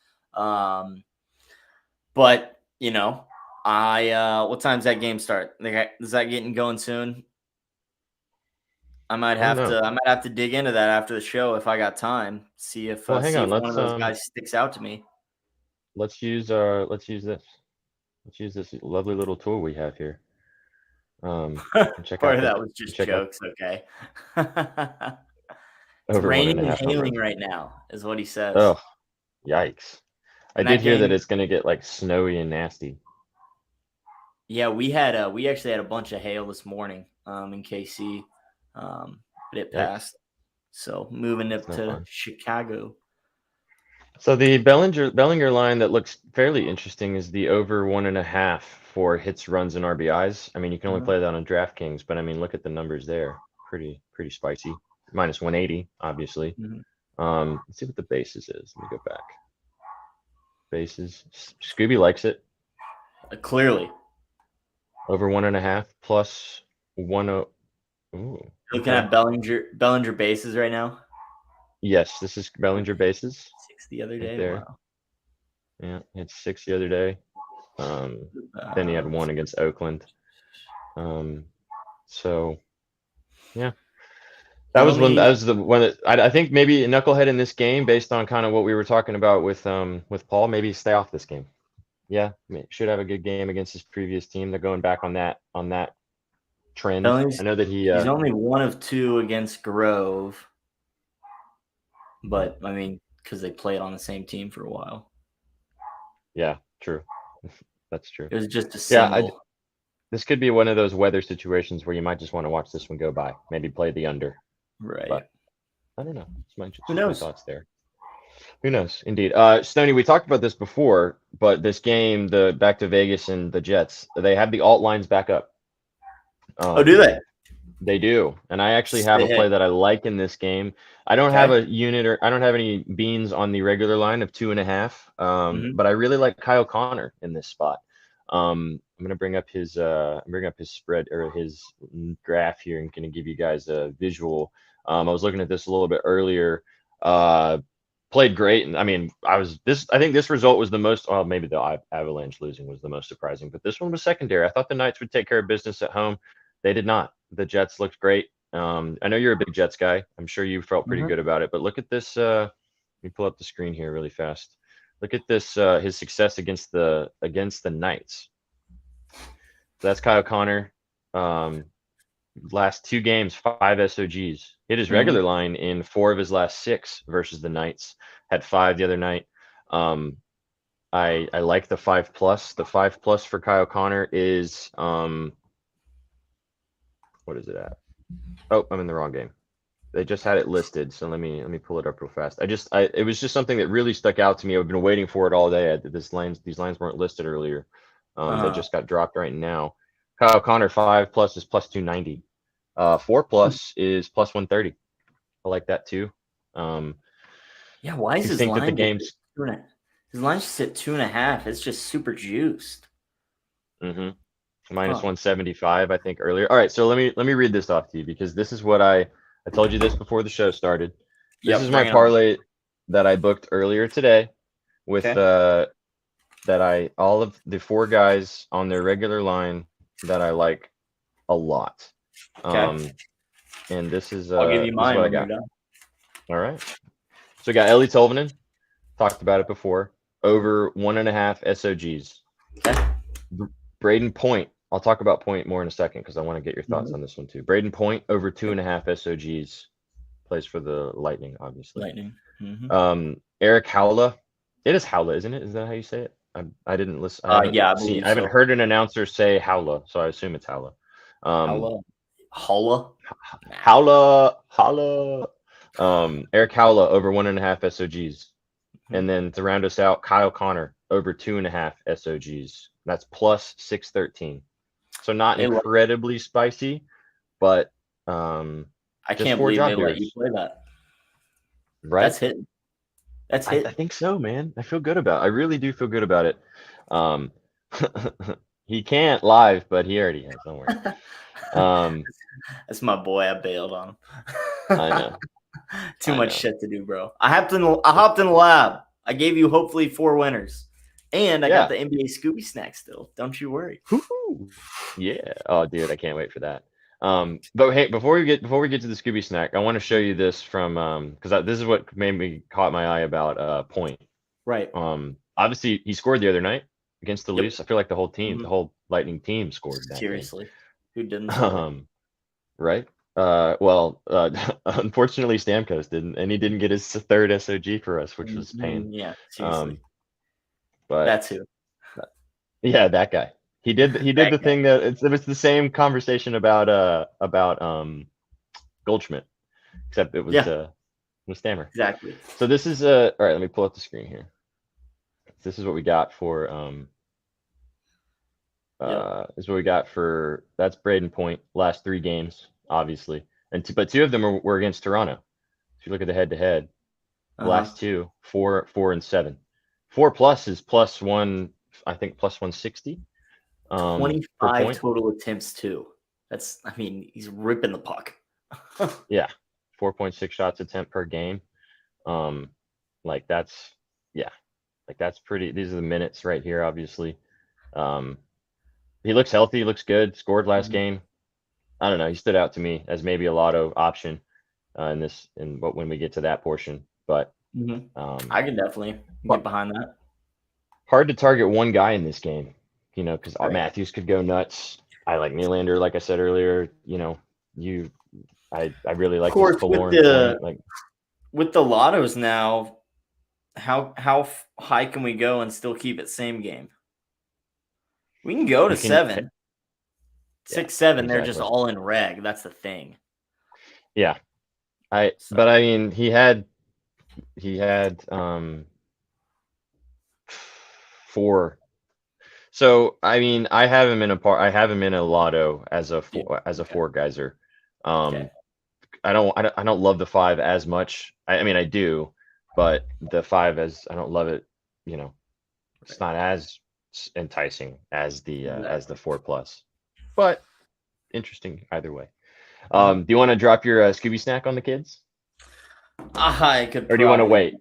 But what time's that game start? Is that getting going soon? I might have to dig into that after the show if I got time. See if one of those guys sticks out to me. Let's use this. Let's use this lovely little tool we have here. Check Part of that was just jokes. Okay. It's raining and hailing right now, is what he says. Oh, yikes! I did hear that it's going to get like snowy and nasty. Yeah, we actually had a bunch of hail this morning in KC, but it passed. So moving up to Chicago. So the Bellinger line that looks fairly interesting is the over 1.5 for hits, runs, and RBIs. I mean, you can only play that on DraftKings, but I mean, look at the numbers there. Pretty spicy. -180, obviously. Let's see what the bases is. Let me go back. Bases. Scooby likes it. Clearly. Over 1.5 plus 1. Looking at Bellinger bases right now. Yes, this is Bellinger bases. 6 the other day. There. Wow. Yeah, it's 6 the other day. Then he had 1 against Oakland. So yeah. That was the one that I think maybe Knucklehead in this game, based on kind of what we were talking about with Paul, maybe stay off this game. Yeah, should have a good game against his previous team. They're going back on that trend. I know that he's only 1 of 2 against Grove, but I mean, because they played on the same team for a while. Yeah, true. That's true. It was just a symbol. Yeah, this could be one of those weather situations where you might just want to watch this one go by. Maybe play the under. Right. But I don't know. Just Who my knows? thoughts there. Who knows? Indeed. Stoney, we talked about this before, but this game, the back to Vegas and the Jets, they have the alt lines back up. Oh, do they? They do. And I actually have a Sick. play that I like in this game. I don't have a unit or I don't have any beans on the regular line of 2.5. But I really like Kyle Connor in this spot. I'm gonna bring up his spread or his graph here and gonna give you guys a visual. I was looking at this a little bit earlier. Played great, and I mean, I think this result was the most. Well, maybe the Avalanche losing was the most surprising, but this one was secondary. I thought the Knights would take care of business at home. They did not. The Jets looked great. I know you're a big Jets guy. I'm sure you felt pretty good about it. But look at this. Let me pull up the screen here really fast. Look at this. His success against the Knights. So that's Kyle Connor. Last 2 games, 5 SOGs. Hit his regular line in 4 of his last 6 versus the Knights. Had 5 the other night. I like the 5+. The 5+ for Kyle Connor is what is it at? Oh, I'm in the wrong game. They just had it listed, so let me pull it up real fast. It was just something that really stuck out to me. I've been waiting for it all day. These lines weren't listed earlier. They just got dropped right now. Kyle Connor 5+ is +290. 4+ is +130. I like that too. Yeah, why is his line? His line's just at 2.5. It's just super juiced. -175, I think earlier. All right, so let me read this off to you because this is what I told you this before the show started. This is my parlay that I booked earlier today with all of the 4 guys on their regular line that I like a lot. And this is I'll give you mine what I got. All right. So we got Ellie Tolvanen. Talked about it before. Over 1.5 SOGs. Okay. Braden Point. I'll talk about Point more in a second because I want to get your thoughts on this one too. Braden Point over 2.5 SOGs. Plays for the Lightning, obviously. Eric Howla. It is Howla, isn't it? Is that how you say it? I didn't listen. I haven't heard an announcer say Howla, so I assume it's Howla. Howla. Eric Howla over 1.5 SOGs. And then to round us out, Kyle Connor over 2.5 SOGs. That's +613. So not incredibly spicy, but I can't believe they let you play that. Right? That's hit. That's hit. I think so, man. I feel good about it. I really do feel good about it. He can't live, but he already has. Don't worry. That's my boy. I bailed on him. I know. Too much shit to do, bro. I hopped in the lab. I gave you hopefully 4 winners. And I got the NBA Scooby snack still. Don't you worry. Yeah. Oh, dude, I can't wait for that. But hey, before we get to the Scooby snack, I want to show you this from because this is what caught my eye about Point. Right. Obviously he scored the other night against the Leafs. I feel like the whole team, the whole Lightning team scored that. Seriously. Who didn't? Right. Unfortunately Stamkos didn't, and he didn't get his 3rd SOG for us, which was pain. Yeah, seriously. But that's who. Yeah, that guy. He did the thing that it was the same conversation about Goldschmidt, except it was Stammer. Exactly. So this is all right, let me pull up the screen here. This is what we got for that's Braden Point last 3 games, obviously. But 2 of them were against Toronto. If you look at the head-to-head, last 2, 4 and 7. 4+ is +1, I think +160. 25 total attempts too. He's ripping the puck. Yeah. 4.6 shots attempt per game. That's pretty. These are the minutes right here, obviously. He looks healthy, he looks good, scored last game. I don't know, he stood out to me as maybe a lotto option when we get to that portion. But I can definitely get behind that. Hard to target one guy in this game, because Matthews could go nuts. I like Nylander, like I said earlier. I really like this Killorn. With the lottos now, how high can we go and still keep it same game? We can go to 7. 6, 7. They're just all in reg. That's the thing. Yeah. But I mean, he had 4. So I mean, I have him in a lotto as a Okay. 4 geyser. Okay. I don't love the 5 as much. I mean, I do, but the 5 I don't love it. It's not as enticing as the 4 plus, but interesting either way. Do you want to drop your Scooby snack on the kids, I could or do you want to probably. wait?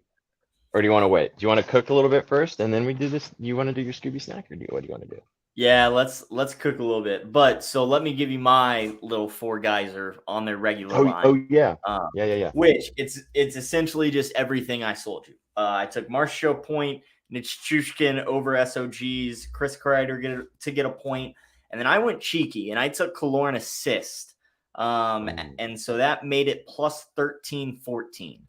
Do you want to cook a little bit first and then we do this? You want to do your Scooby snack, or what do you want to do? Yeah, let's cook a little bit. But so let me give you my little 4 geyser on their regular line. Oh yeah. Yeah. Which it's essentially just everything I sold you. I took Marshall point, Nichushkin over SOGs, Chris Kreider to get a point, and then I went cheeky and I took Kaloran assist. And so that made it plus 13-14.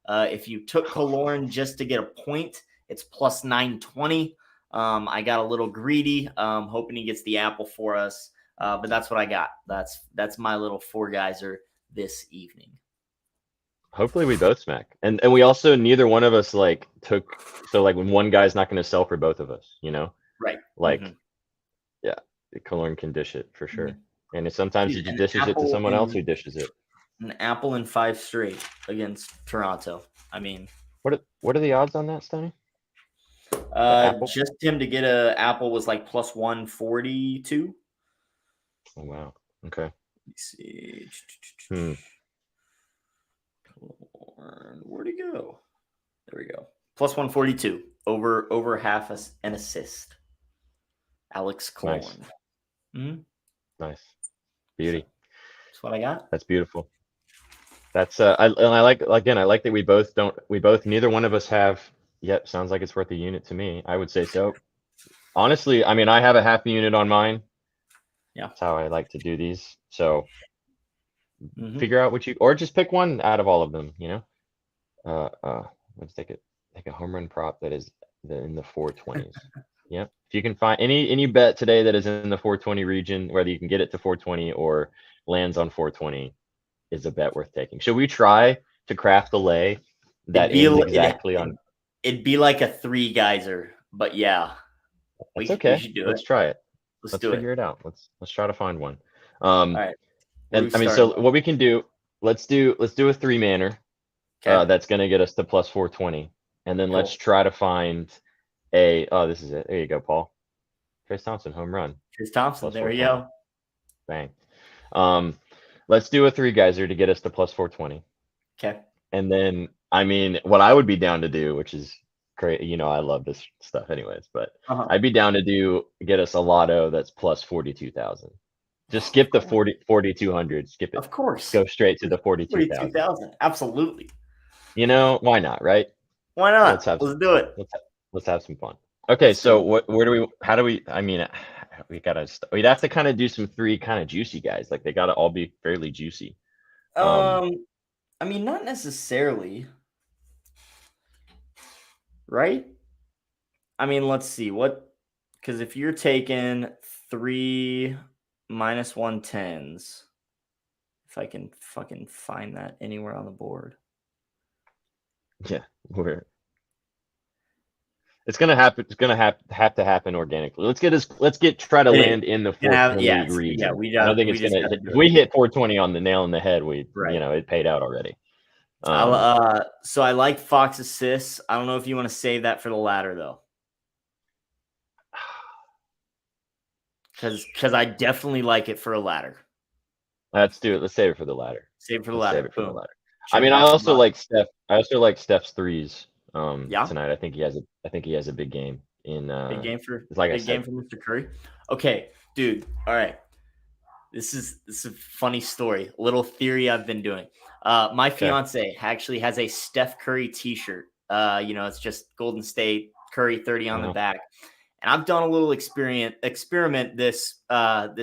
If you took Kaloran just to get a point, it's plus 920. I got a little greedy, hoping he gets the apple for us. But that's what I got. That's my little 4 geyser this evening. Hopefully we both smack. And we also, neither one of us took, so when one guy's not going to sell for both of us, Right. Yeah, Kaloran can dish it for sure. And sometimes he dishes it to someone else who dishes it. An apple in 5 straight against Toronto. I mean, what are the odds on that, Stoney? Just him to get a apple was like plus 142. Oh wow. Okay. Let's see. Where'd he go? There we go. Plus 142 over half an assist. Alex Kaloran. Nice. Nice. Beauty. That's what I got. That's beautiful. That's I like that neither one of us have. Yep, sounds like it's worth a unit to me. I would say so. Honestly, I mean, I have a half a unit on mine. Yeah. That's how I like to do these. So figure out or just pick one out of all of them, Let's take a home run prop that is in the 420s. Yep. If you can find any bet today that is in the 420 region, whether you can get it to 420 or lands on 420, is a bet worth taking. Should we try to craft a lay that ends exactly on? It'd be like a 3 geyser, but yeah, that's okay. We should do Let's try it. Let's do figure it out. Let's try to find one. All right. And I mean, so what we can do, let's do a 3-manner. Okay. That's gonna get us to plus 420, and then let's try to find this is it. There you go, Paul. Trace Thompson home run. Trace Thompson. There we go. Bang. Let's do a 3 geyser to get us to plus 420. Okay. And then, I mean, what I would be down to do, which is great, I love this stuff anyways, but I'd be down to get us a lotto that's plus 42,000. Just skip the 4,200. Skip it. Of course. Go straight to the 42,000. 42,000. Absolutely. Why not, right? Why not? Let's do it. Let's have some fun. Okay, so I mean, we'd have to kind of do some 3 kind of juicy guys. They got to all be fairly juicy. I mean, not necessarily. Right? I mean, let's see because if you're taking 3 minus 110s, if I can fucking find that anywhere on the board. Yeah, it's gonna happen. It's gonna have to happen organically. Let's try to land in the 420 region. I don't think it's gonna. If we hit 420 on the nail in the head, it paid out already. So I like Fox assists. I don't know if you want to save that for the ladder though, because I definitely like it for a ladder. Let's do it. Let's save it for the ladder. Save it for the ladder. I mean, I also like Steph. I also like Steph's threes. Tonight. I think he has a big game in. Big game for Mr. Curry. Okay, dude. All right. This is a funny story. A little theory I've been doing. My fiance actually has a Steph Curry T-shirt. It's just Golden State Curry 30 on the back, and I've done a little experiment this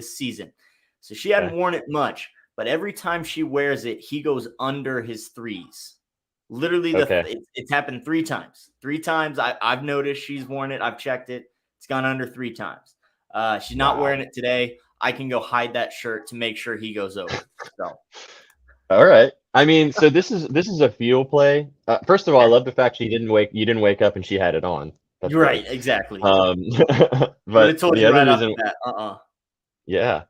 season. So she hadn't worn it much, but every time she wears it, he goes under his threes. Literally, it's happened 3 times. 3 times I've noticed she's worn it. I've checked it. It's gone under 3 times. She's not wearing it today. I can go hide that shirt to make sure he goes over. So, all right. I mean, so this is a feel play. First of all, I love the fact you didn't wake up and she had it on. That's You're right, funny. exactly. But Would have told the you other right off reason, the bat. yeah,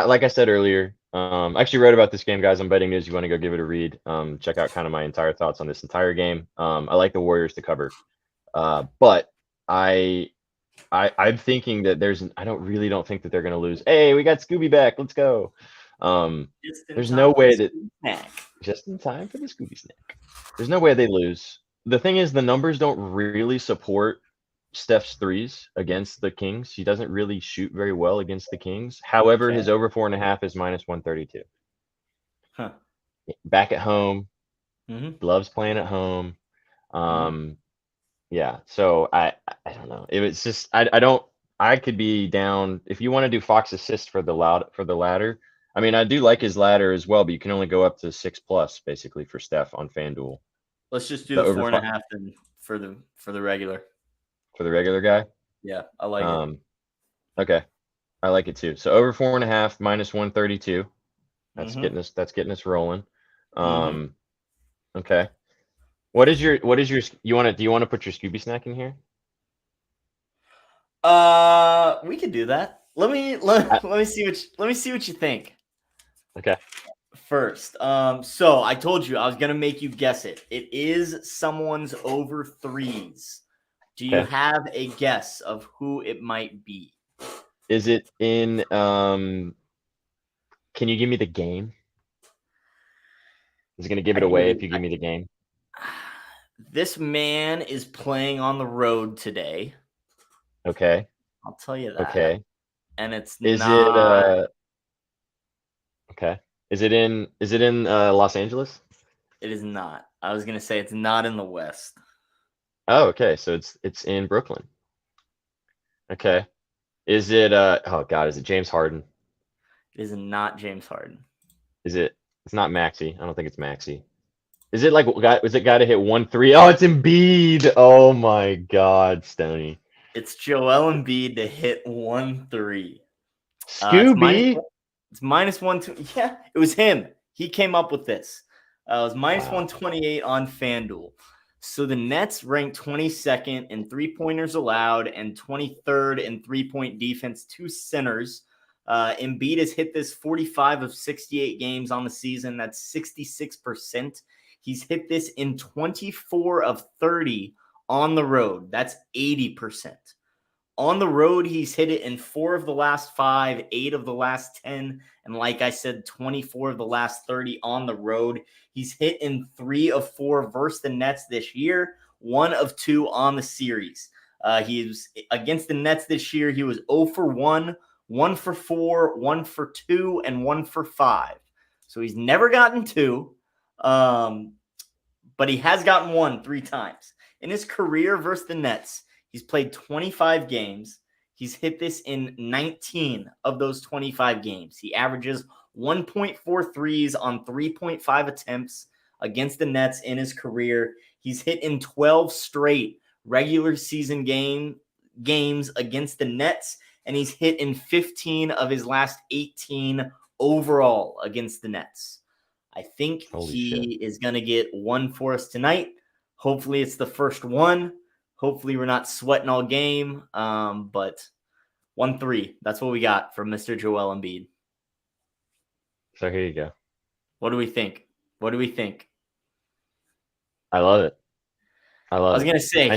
like I said earlier, I actually wrote about this game, guys, on Betting News. You want to go give it a read. Check out kind of my entire thoughts on this entire game. I like the Warriors to cover, but I'm thinking that I don't think that they're going to lose. Hey, we got Scooby back. Let's go. Just in There's time no for the way that Scooby snack. just in time for the Scooby snack. There's no way they lose. The thing is, the numbers don't really support Steph's threes against the Kings. He doesn't really shoot very well against the Kings. However, his Okay. over 4.5 is -132. Huh. Back at home, Mm-hmm. loves playing at home. Yeah. So I don't know. It was just I don't. I could be down if you want to do Fox assist for the ladder. I mean, I do like his ladder as well, but you can only go up to 6+ basically for Steph on FanDuel. Let's just do The the over 4.5 then for the regular. for the regular guy. Yeah, I like it. Okay, I like it too. So over 4.5 -132. That's Mhm. getting us rolling. Mhm. Okay. Do you want to put your Scooby snack in here? We could do that. Let me see what you think Okay. first. So I told you I was gonna make you guess it. It is someone's over threes. Do you Okay. have a guess of who it might be? Is it in can you give me the game? Is it gonna give I it can away give if you. you give me the game? This man is playing on the road today. Okay. I'll tell you that. Okay. And it's Is it not. okay. Is it in Los Angeles? It is not. I was gonna say it's not in the West. Oh, okay. So it's in Brooklyn. Okay. Is it oh God, is it James Harden? It is not James Harden. It's not Maxey. I don't think it's Maxey. Is it guy to hit 1 3? Oh, it's Embiid. Oh my God, Stoney. It's Joel Embiid to hit 1 3. Scooby. It's -1. Yeah, it was him. He came up with this. It was -128 on FanDuel. So the Nets ranked 22nd in 3-pointers allowed and 23rd in 3-point defense, 2 centers. Embiid has hit this 45 of 68 games on the season. That's 66%. He's hit this in 24 of 30 on the road. That's 80%. On the road, he's hit it in 4 of the last 5, 8 of the last 10, and like I said, 24 of the last 30 on the road. He's hit in 3 of 4 versus the Nets this year, 1 of 2 on the series. He was against the Nets this year. He was 0 for 1, 1 for 4, 1 for 2, and 1 for 5. So he's never gotten 2, but he has gotten 1 3 times. In his career versus the Nets, he's played 25 games. He's hit this in 19 of those 25 games. He averages 1.4 threes on 3.5 attempts against the Nets in his career. He's hit in 12 straight regular season games against the Nets, and he's hit in 15 of his last 18 overall against the Nets. I think he is going to get 1 for us tonight. Hopefully it's the first one. Hopefully we're not sweating all game. But 1-3. That's what we got from Mr. Joel Embiid. So here you go. What do we think? What do we think? I love it. I was going to say,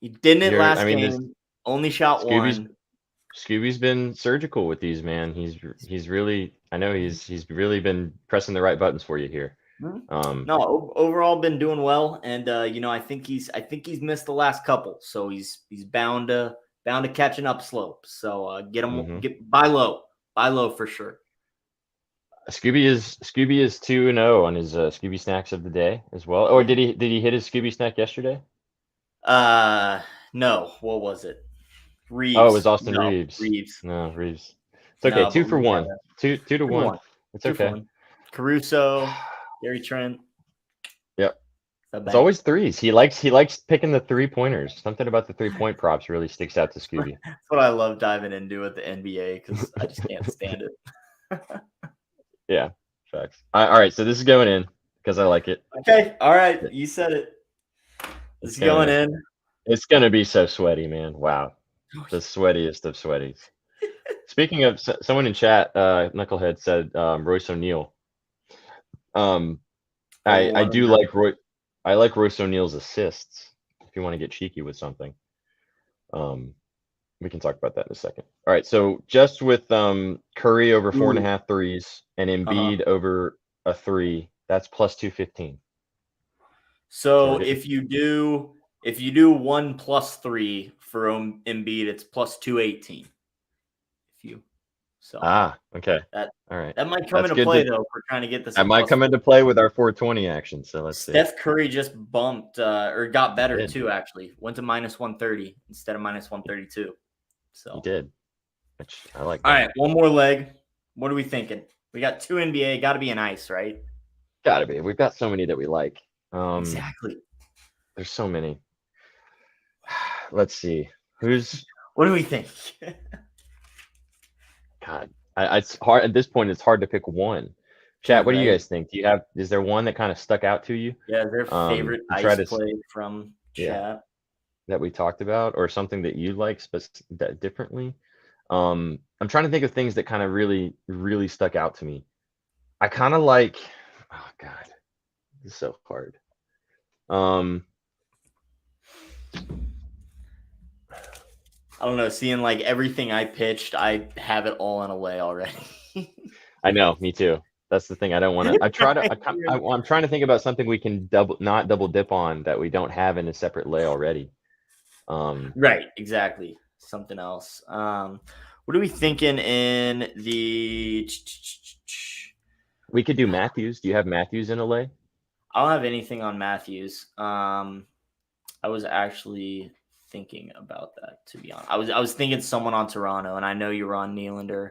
he didn't it last game. Only shot 1. Scooby's been surgical with these, man. He's really, I know he's really been pressing the right buttons for you here. No, overall been doing well, and I think he's missed the last couple, so he's bound to catch an upslope. So get buy low for sure. Scooby is 2-0 on his Scooby snacks of the day as well. Or did he hit his Scooby snack yesterday? No. What was it? Reeves. Oh, it was Austin Reeves. No, Reeves. It's okay. 2 for 1. 2 to 1. It's okay. Caruso, Gary Trent. Yep. It's always threes. He likes picking the 3-pointers. Something about the 3-point props really sticks out to Scooby. That's what I love diving into with the NBA because I just can't stand it. Yeah, facts. All right, so this is going in because I like it. Okay. All right. You said it. This It's is going gonna, in. it's gonna be so sweaty, man. Wow, the sweatiest of sweaties. Speaking of someone in chat, Knucklehead said Royce O'Neal. Oh, I let him do know. like Roy. I like Royce O'Neal's assists. If you want to get cheeky with something, um, we can talk about that in a second. All right, so just with Curry over four and a Ooh. half threes and Uh-huh. Embiid over a 3, that's plus 215. So Get it? if you do 1 plus 3 for Embiid, it's plus 218. If you so Okay. that All right. that might come That's into good play to though. If we're trying to get this that at might plus come into 4. play with our 420 action. So let's see. Steph Curry just bumped or got better did. too. Actually, went to minus 130 instead of minus 132. So He did, which I like all that. right, one more leg. What are we thinking? We got 2 NBA. Got to be an ice, right? Gotta be. We've got so many that we like. Exactly. There's so many. Let's see. Who's What do we think? God? It's hard at this point. It's hard to pick one. Chat. Dude, What do you right? guys think? Do you have? Is there one that kind of stuck out to you? Yeah, their favorite To try ice to play from yeah chat. that we talked about, or something that you like that differently. I'm trying to think of things that kind of really stuck out to me. I kind of like. Oh God, this is so hard. I don't know. Seeing like everything I pitched, I have it all in a lay already. I know, me too. That's the thing. I don't want to. I try to. I'm trying to think about something we can not double dip on that we don't have in a separate lay already. Right, exactly. Something else. What are we thinking in the? We could do Matthews. Do you have Matthews in a lay? I don't have anything on Matthews. I was actually thinking about that, to be honest. I was thinking someone on Toronto, and I know you were on Nylander.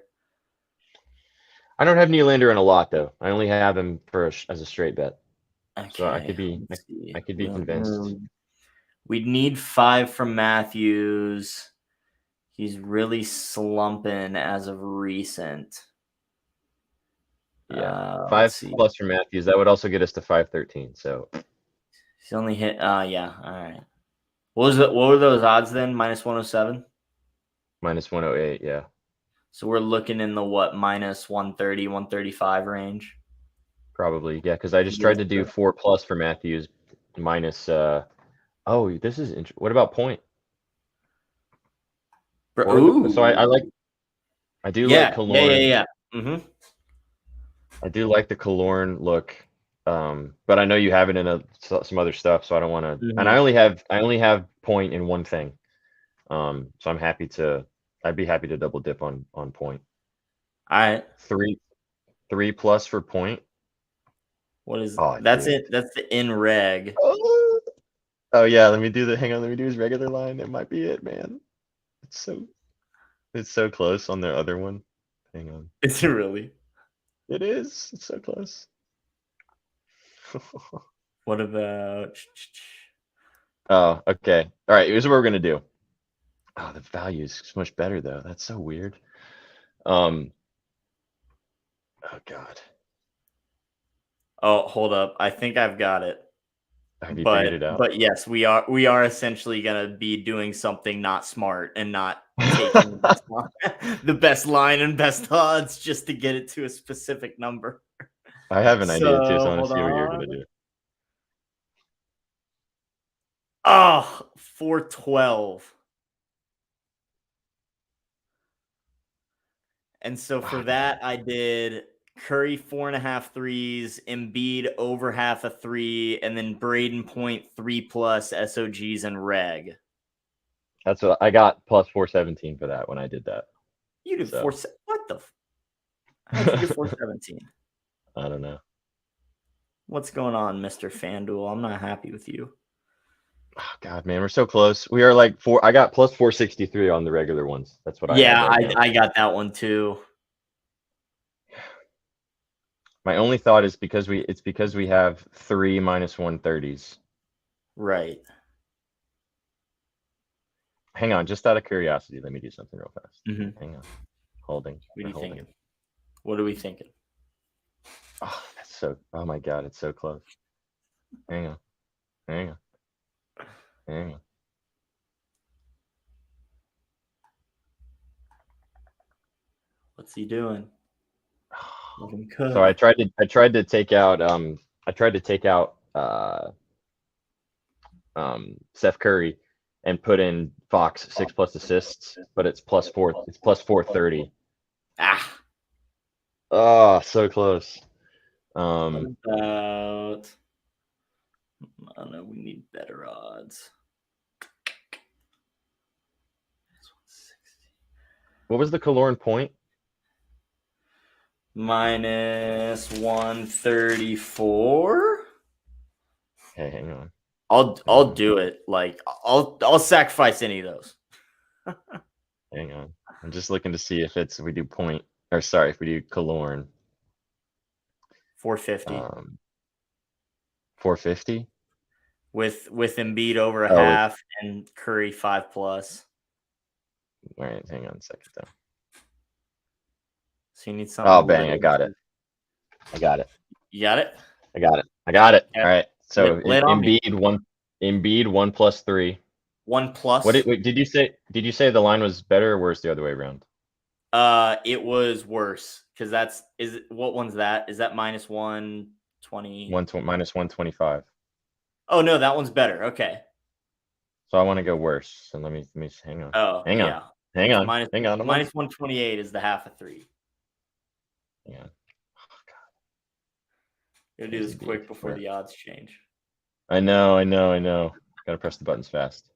I don't have Nylander in a lot though. I only have him as a straight bet. Okay, So I could be convinced. We'd need 5 from Matthews. He's really slumping as of recent. Yeah, Let's 5 see. plus for Matthews. That would also get us to 513. So He's only hit. Yeah. All right. What were those odds then? Minus 107. minus 108. Yeah, So we're looking in the what? Minus 130, 135 range. probably. Yeah, because I just tried to do 4 plus for Matthews minus. Oh, this is interesting. What about point? So I like. I do like Killorn. Yeah. Mm-hmm. I do like the Killorn look, but I know you have it in some other stuff, so I don't want to. Mm-hmm. And I only have point in one thing, so I'm happy to. I'd be happy to double dip on point. All right. 3 plus for point. What is that's it? That's the in reg. Oh yeah, let me do his regular line. It might be it, man. It's so close on the other one. Hang on. Is it really? It is. It's so close. What about? Oh, okay. All right. Here's what we're gonna do. Oh, the value is so much better though. That's so weird. Oh God. Oh, hold up. I think I've got it. Have you figured it out? But yes, we are essentially gonna be doing something not smart and not taking the best line and best odds just to get it to a specific number. I have an idea too, so I want to see what you're on. gonna do. Oh, 412. And so for that, I did Curry 4.5 threes, Embiid over half a 3, and then Braden Point 3 plus SOGs and reg. That's what I got, plus 417 for that when I did that. You did 4. What the? How'd you get 417? I don't know. What's going on, Mr. FanDuel? I'm not happy with you. Oh God, man, we're so close. We are like I got plus 463 on the regular ones. That's what I have right now. I got that one too. My only thought is because we have 3 minus 130s. Right. Hang on, just out of curiosity, let me do something real fast. Mm-hmm. Hang on. Holding. What are you thinking? What are we thinking? Oh, that's so. Oh my God, it's so close. Hang on. Hang on. Hang on. What's he doing? Let him cook. So I tried to take out Steph Curry and put in Fox 6+ assists, but it's plus 430. Ah. Oh, so close. What about? Oh no, we need better odds. What was the Kaloran point? Minus 134. Okay, hang on. I'll do it. Like I'll sacrifice any of those. Hang on. I'm just looking to see if we do point, or sorry, if we do Kaloran. 450. 450? With Embiid over a Oh, half and Curry 5+. All right, hang on a second though. So you need something. Oh, bang, I got it. I got it. You got it? I got it. I got it. Yeah. All right. So Lay it on me. Embiid 1+3. 1+. What did you say? Did you say the line was better or worse the other way around? It was worse because what one's that? Is that minus 120? Minus 125. Oh no, that one's better. Okay. So I want to go worse. So let me hang on. Oh, Hang on. yeah. Hang So on. Hang on. minus 128 is the half of 3. Yeah. Gonna do this quick before the odds change. I know. Gotta press the buttons fast.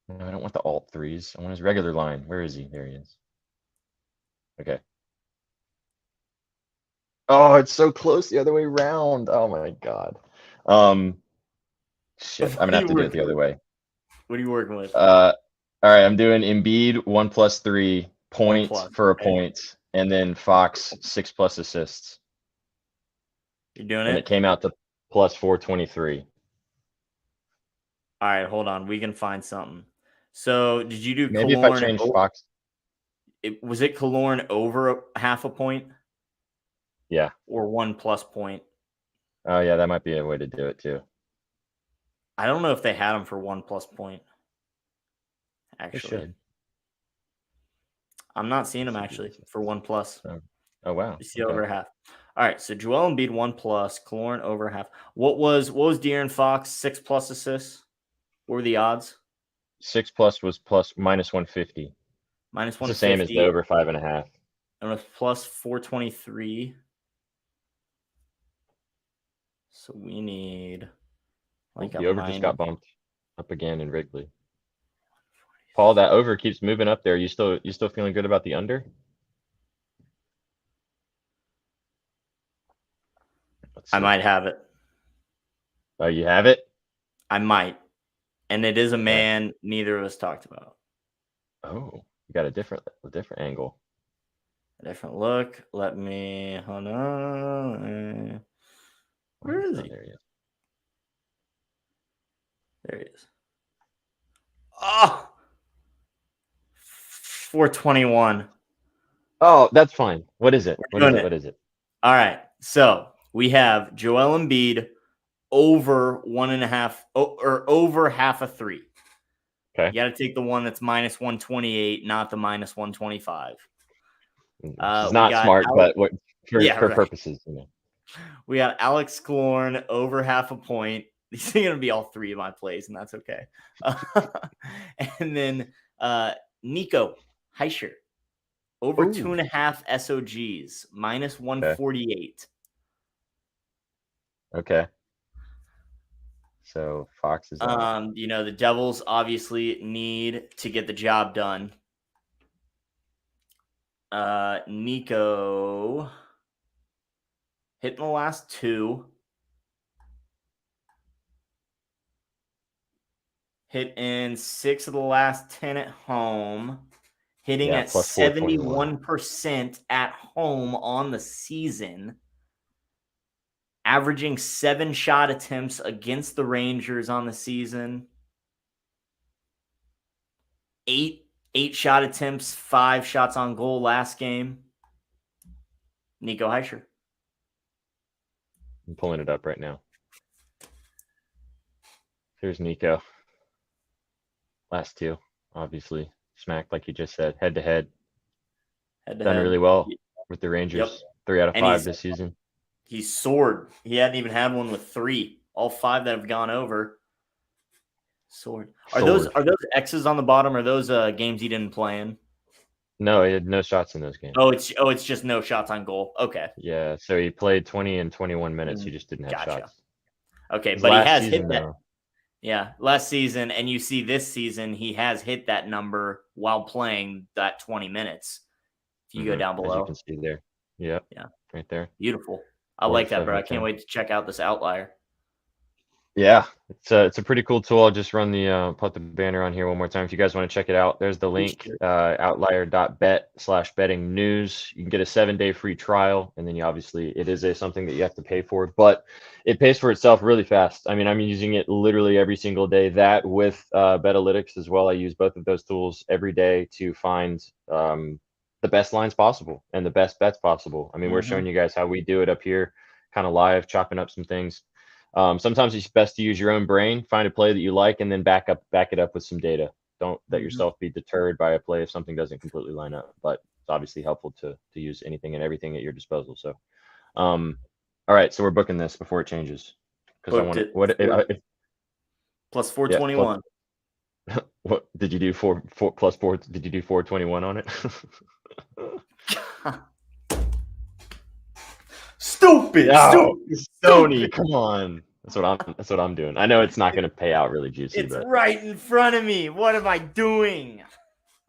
No, I don't want the alt threes. I want his regular line. Where is he? There he is. Okay. Oh, it's so close the other way around. Oh my God. Shit. I'm gonna have to do it the other way. What are you working with? All right. I'm doing Embiid 1+3 points for a point, and then Fox 6+ assists. You're doing And it came out to plus 423. All right, hold on. We can find something. So did you do Maybe if I change Fox? Was it Kaloran over half a point? Yeah. Or 1+ point? Oh yeah, that might be a way to do it too. I don't know if they had him for 1+ point. Actually, I'm not seeing him actually for 1+. Oh wow. You see over half. All right, so Joel Embiid 1+, Kaloran over half. What was De'Aaron Fox 6+ assists? What were the odds? 6+ was minus 150. Minus 150. It's the same as the over 5.5. And it was plus 423. So we need the over just got bumped up again in Wrigley. Paul, that over keeps moving up there. You still feeling good about the under? I might have it. Oh, you have it? I might. And it is a man neither of us talked about. Oh, you got a different angle. A different look. Let me hold on. Where is he? There he is. There he is. Oh, 421. Oh, that's fine. What is it? What is it? All right. So we have Joel Embiid over 1.5 or over half a 3. Okay. You got to take the one that's minus 128, not the minus 125. It's not smart, but for purposes, you know. We got Alex Kaloran over half a point. These are going to be all 3 of my plays, and that's okay. And then Nico Heischer over 2.5 SOGs, minus 148. Okay. So Fox is out. The Devils obviously need to get the job done. Nico hitting the last 2. Hit in 6 of the last 10 at home. Hitting at 71% at home on the season. Averaging 7 shot attempts against the Rangers on the season. 8 shot attempts, 5 shots on goal last game. Nico Heischer. I'm pulling it up right now. Here's Nico. Last two, obviously. Smacked, like you just said. Head to head. Done really well with the Rangers. Yep. 3 out of And 5 this season. He's soared. He hadn't even had one with 3. All 5 that have gone over. Soared. Are those X's on the bottom? Are those games he didn't play in? No, he had no shots in those games. It's just no shots on goal. Okay. Yeah, so he played 20 and 21 minutes. He just didn't have shots. Okay, but he has hit that. Yeah, last season, and you see this season, he has hit that number while playing that 20 minutes. If you go down below. As you can see there. Yeah. Right there. Beautiful. I like that, bro. I can't wait to check out this outlier. Yeah, it's a pretty cool tool. I'll just run the put the banner on here one more time if you guys want to check it out. There's the link, outlier.bet/betting news. You can get a 7-day free trial, and then it is something that you have to pay for, but it pays for itself really fast. I mean, I'm using it literally every single day. That with Betalytics as well. I use both of those tools every day to find the best lines possible and the best bets possible. I mean, we're showing you guys how we do it up here, kind of live, chopping up some things. Sometimes it's best to use your own brain, find a play that you like, and then back it up with some data. Don't let yourself be deterred by a play if something doesn't completely line up. But it's obviously helpful to use anything and everything at your disposal. So, all right, so we're booking this before it changes because I want it. Plus 421. Yeah, what did you do? 4 plus 4? Did you do 421 on it? Stupid. Sony, come on. That's what I'm doing. I know it's not going to pay out really juicy. It's right in front of me. What am I doing?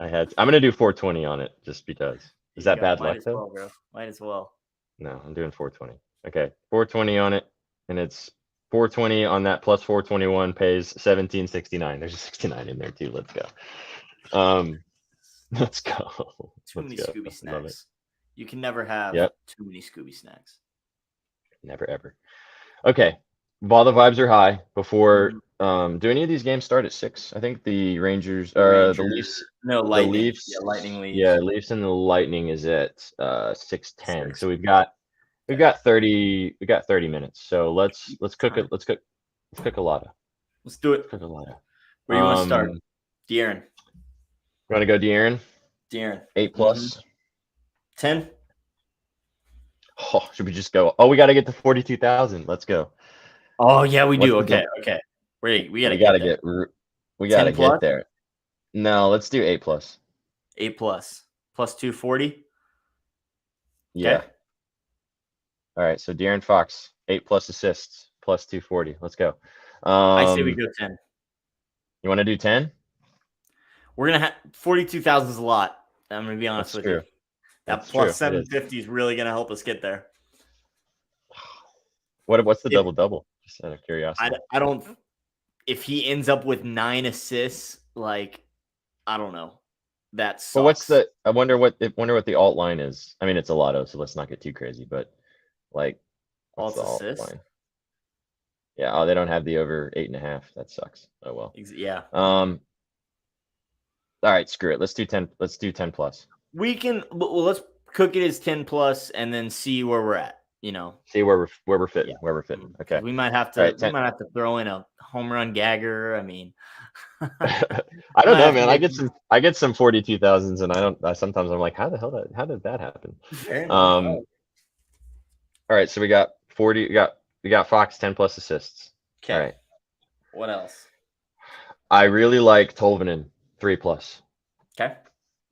I'm going to do 420 on it just because. Is that bad luck though? Bro. Might as well. No, I'm doing 420. Okay, 420 on it, and it's 420 on that plus 421 pays 1769. There's a 69 in there too. Let's go. Let's go. Too many Scooby snacks. You can never have too many Scooby snacks. Never ever. Okay. While the vibes are high, before do any of these games start at 6? I think the Rangers the Leafs. No, Lightning. The Leafs, Lightning Leafs. Yeah, Leafs and the Lightning is at 6:10. So we've got 30 minutes. So let's cook it. Let's cook a lotta. Let's do it. Cook a lotta. Where you want to start? De'Aaron. You want to go De'Aaron? 8+. 10. Oh, should we just go? Oh, we got to get to 42,000. Let's go. Oh yeah, we do. Okay. We gotta get there. No, let's do 8+. 8+ plus 240. Yeah. Okay. All right. So De'Aaron Fox, 8+ assists, plus 240. Let's go. I say we go 10. You want to do 10? We're gonna have 42,000 is a lot. I'm gonna be honest with you. That plus 750 is really gonna help us get there. What's the double-double? Just out of curiosity. I don't. If he ends up with 9 assists, like I don't know. That sucks. But what's the? I wonder what the alt line is. I mean, it's a lotto, so let's not get too crazy. But like, alt assists. Line? Yeah. Oh, they don't have the over 8.5. That sucks. Oh well. Yeah. All right, screw it. Let's do 10. Let's do 10+. We can. Well, let's cook it as 10+, and then see where we're at. You know, see where we're fitting. Yeah. Where we're fitting. Okay. We might have to. Right, we might have to throw in a home run gagger. I mean, I don't know, man. I get some 42,000s, and sometimes I'm like, how did that happen? All right, so we got 40. We got Fox 10+ assists. Okay. All right. What else? I really like Tolvanen 3+. Okay.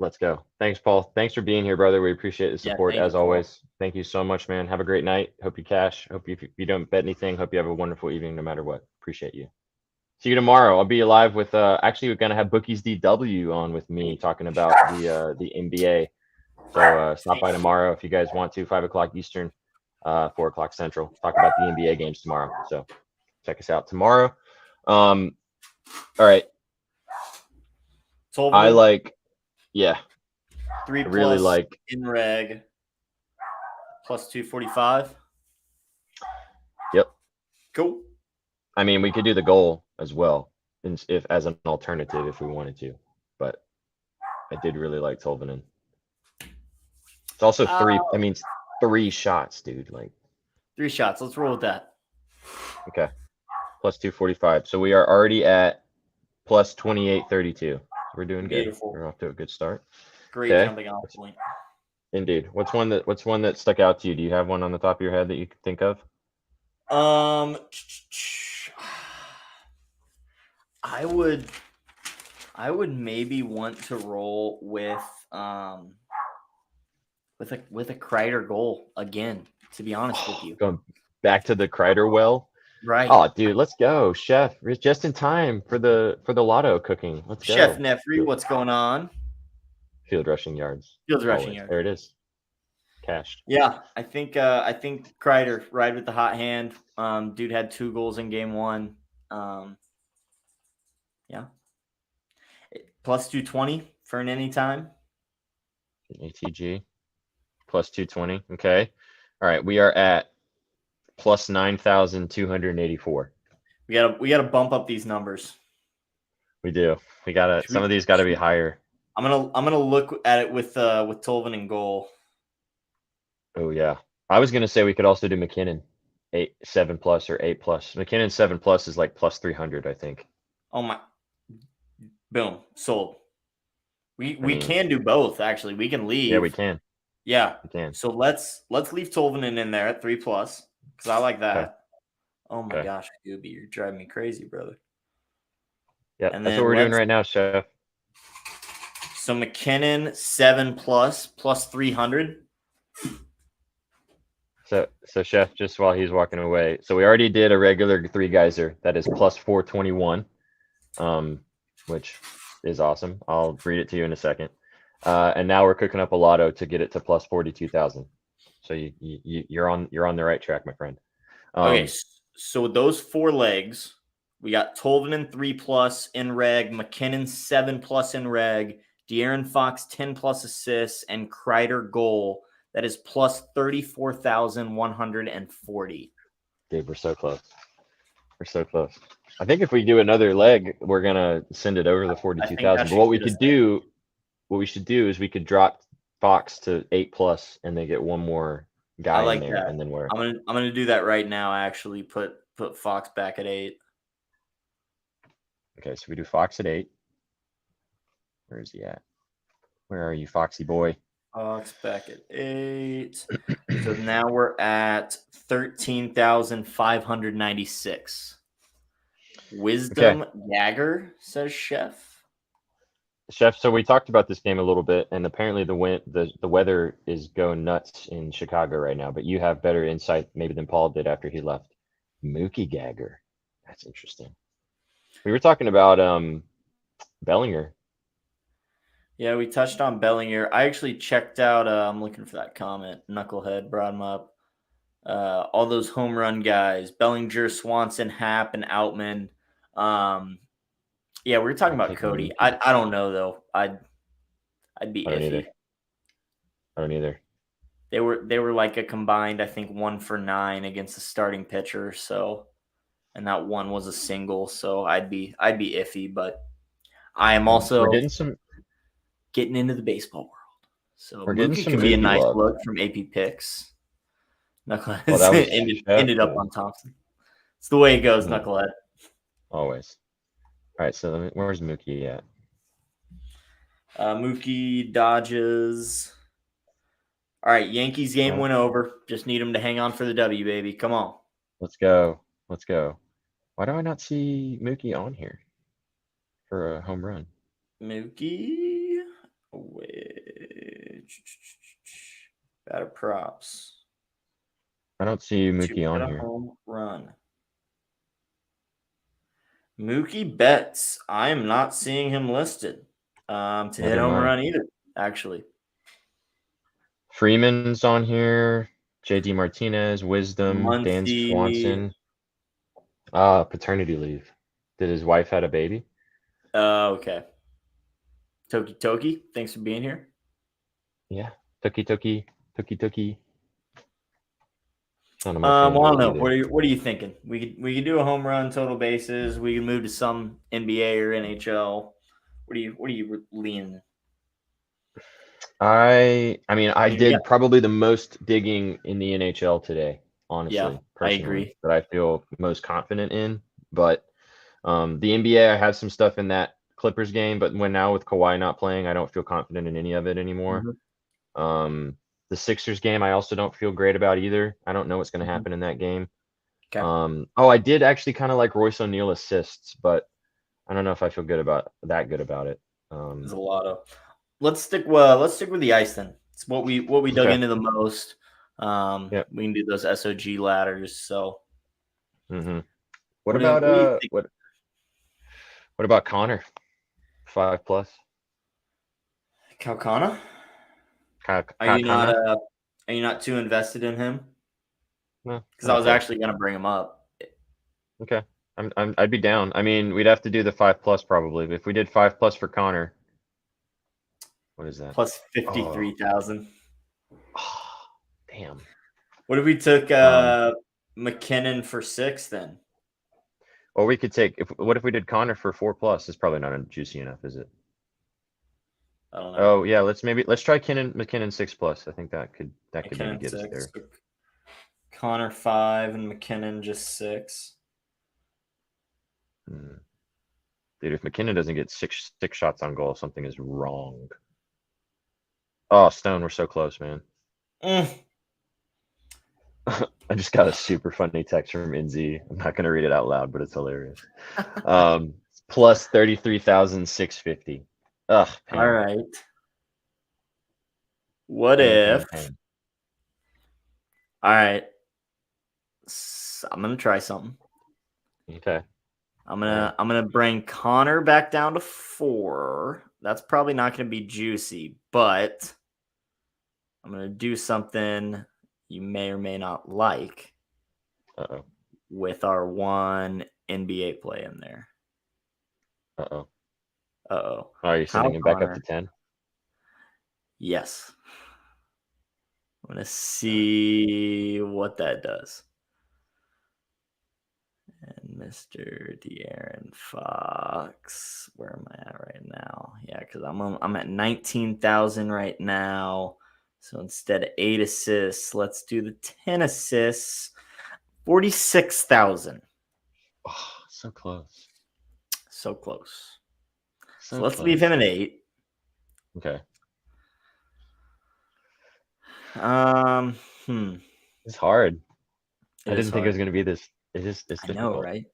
Let's go. Thanks, Paul. Thanks for being here, brother. We appreciate the support as always. Thank you so much, man. Have a great night. Hope you cash. Hope if you don't bet anything, hope you have a wonderful evening no matter what. Appreciate you. See you tomorrow. I'll be live with actually we're gonna have Bookies DW on with me talking about the NBA. So stop by tomorrow if you guys want to. 5 o'clock Eastern, 4 o'clock Central. Talk about the NBA games tomorrow. So check us out tomorrow. All right. I like. Yeah. 3+. I really like in reg. Plus 245. Yep. Cool. I mean, we could do the goal as well, if as an alternative if we wanted to, but I did really like Tolvanen. It's also 3. I mean, 3 shots, dude. Like 3 shots. Let's roll with that. Okay. Plus 245. So we are already at plus 2832. We're doing good. Beautiful. We're off to a good start. Great Okay. jumping off point. Indeed. What's one that stuck out to you? Do you have one on the top of your head that you can think of? I would maybe want to roll with a Kreider goal again, to be honest with you. Going back to the Kreider well. Right. Oh, dude, let's go, Chef. We're just in time for the lotto cooking. Let's go. Chef Nefri, what's going on? Field rushing yards. Field rushing yards. There it is. Cashed. Yeah, I think Kreider ride with the hot hand. Dude had 2 goals in game 1. Yeah. Plus 220 for an anytime. ATG. Plus 220. Okay. All right. We are at plus 9,284. We gotta bump up these numbers. We do. We gotta. Some of these got to be higher. I'm gonna look at it with Tolvin in goal. Oh yeah. I was gonna say we could also do McKinnon, 7+ or 8+. McKinnon 7+ is like plus 300, I think. Oh my! Boom, sold. We can do both actually. We can leave. Yeah, we can. Yeah, we can. So let's leave Tolvanen in there at 3+ because I like that. Okay. Oh my gosh, Gooby, you're driving me crazy, brother. Yeah, that's what we're doing right now, Chef. So McKinnon 7+ plus 300. So Chef, just while he's walking away, so we already did a regular 3 geyser that is plus 421, which is awesome. I'll read it to you in a second. And now we're cooking up a lotto to get it to plus 42,000. So you're on the right track, my friend. Okay, so with those 4 legs, we got Tolvanen 3+ in reg, McKinnon 7+ in reg, De'Aaron Fox 10+ assists, and Kreider goal. That is plus 34,140. Dude, we're so close. We're so close. I think if we do another leg, we're gonna send it over the 42,000. But what we should do is we could drop Fox to 8+, and they get one more guy in there, and then we're. I'm gonna do that right now. Actually, put Fox back at 8. Okay, so we do Fox at 8. Where is he at? Where are you, Foxy boy? Fox back at 8. So now we're at 13,596. Wisdom Jagger, says Chef. Chef, so we talked about this game a little bit, and apparently the weather is going nuts in Chicago right now, but you have better insight maybe than Paul did after he left. Mookie Gagger. That's interesting. We were talking about Bellinger. Yeah, we touched on Bellinger. I actually checked out, I'm looking for that comment. Knucklehead brought him up. All those home run guys, Bellinger, Swanson, Happ, and Outman. Yeah, we were talking about Cody. I don't know though. I'd be iffy. I don't either. They were like a combined, I think, 1 for 9 against the starting pitcher. So, and that one was a single. So I'd be iffy, but I am also getting into the baseball world. So Mookie could be a nice look from AP Picks. Knucklehead ended up on Thompson. It's the way it goes, Knucklehead. Always. All right, so where's Mookie at? Mookie dodges. All right, Yankees game went over. Just need him to hang on for the W, baby. Come on. Let's go. Let's go. Why do I not see Mookie on here for a home run? Mookie. Batter props. I don't see Mookie on here. Home run. Mookie Betts. I am not seeing him listed to hit home run either, actually. Freeman's on here. JD Martinez, Wisdom, Muncy. Dan Swanson. Paternity leave. Did his wife had a baby? Okay. Toki, thanks for being here. Yeah. Toki. Well, I don't know. What are you thinking? We could do a home run, total bases. We could move to some NBA or NHL. What are you leaning? I mean, I did probably the most digging in the NHL today honestly, Yeah, I personally, agree. that I feel most confident in. But the NBA, I have some stuff in that Clippers game, but now with Kawhi not playing, I don't feel confident in any of it anymore. Mhm. The Sixers game, I also don't feel great about either. I don't know what's going to Mhm. happen in that game. Okay. I did actually kind of like Royce O'Neal assists, but I don't know if I feel good about it. There's a lot of. Let's stick with the ice then. It's what we dug Okay. into the most. Yep. We can do those SOG ladders. So Mm-hmm. what do you think? What about Connor? 5+. Kalkana? Are you not Connor? are you not too invested in him? No, Because I'm I was okay. actually gonna bring him up. Okay. I'd be down. I mean, we'd have to do the 5+ probably. But if we did 5+ for Connor, what is that? Plus Oh, 53,000. damn. What if we took Um, McKinnon for 6 then? or we could take what if we did Connor for 4+? It's probably not juicy enough, is it? I don't know. Oh yeah, let's try McKinnon 6+. I think that could maybe McKinnon get us 6. there. Connor 5 and McKinnon just 6. Dude, if McKinnon doesn't get six shots on goal, something is wrong. Oh, Stone, we're so close, man. I just got a super funny text from NZ. I'm not gonna read it out loud, but it's hilarious. Plus 33,650. Ugh, pain. All right. What Pain, if? pain, pain. All right. I'm gonna try something. Okay. I'm gonna bring Connor back down to 4. That's probably not gonna be juicy, but I'm gonna do something you may or may not like Uh-oh. with our one NBA play in there. Uh-oh. Uh-oh. Are you sending him back up to 10? Yes. I'm gonna see what that does. And Mr. De'Aaron Fox, where am I at right now? Yeah, because I'm at 19,000 right now. So instead of 8 assists, let's do the 10 assists. 46,000. Oh, so close. So close. So So let's close. leave him at 8. Okay. It's hard. I didn't think it was gonna be this. It's I know, difficult. right?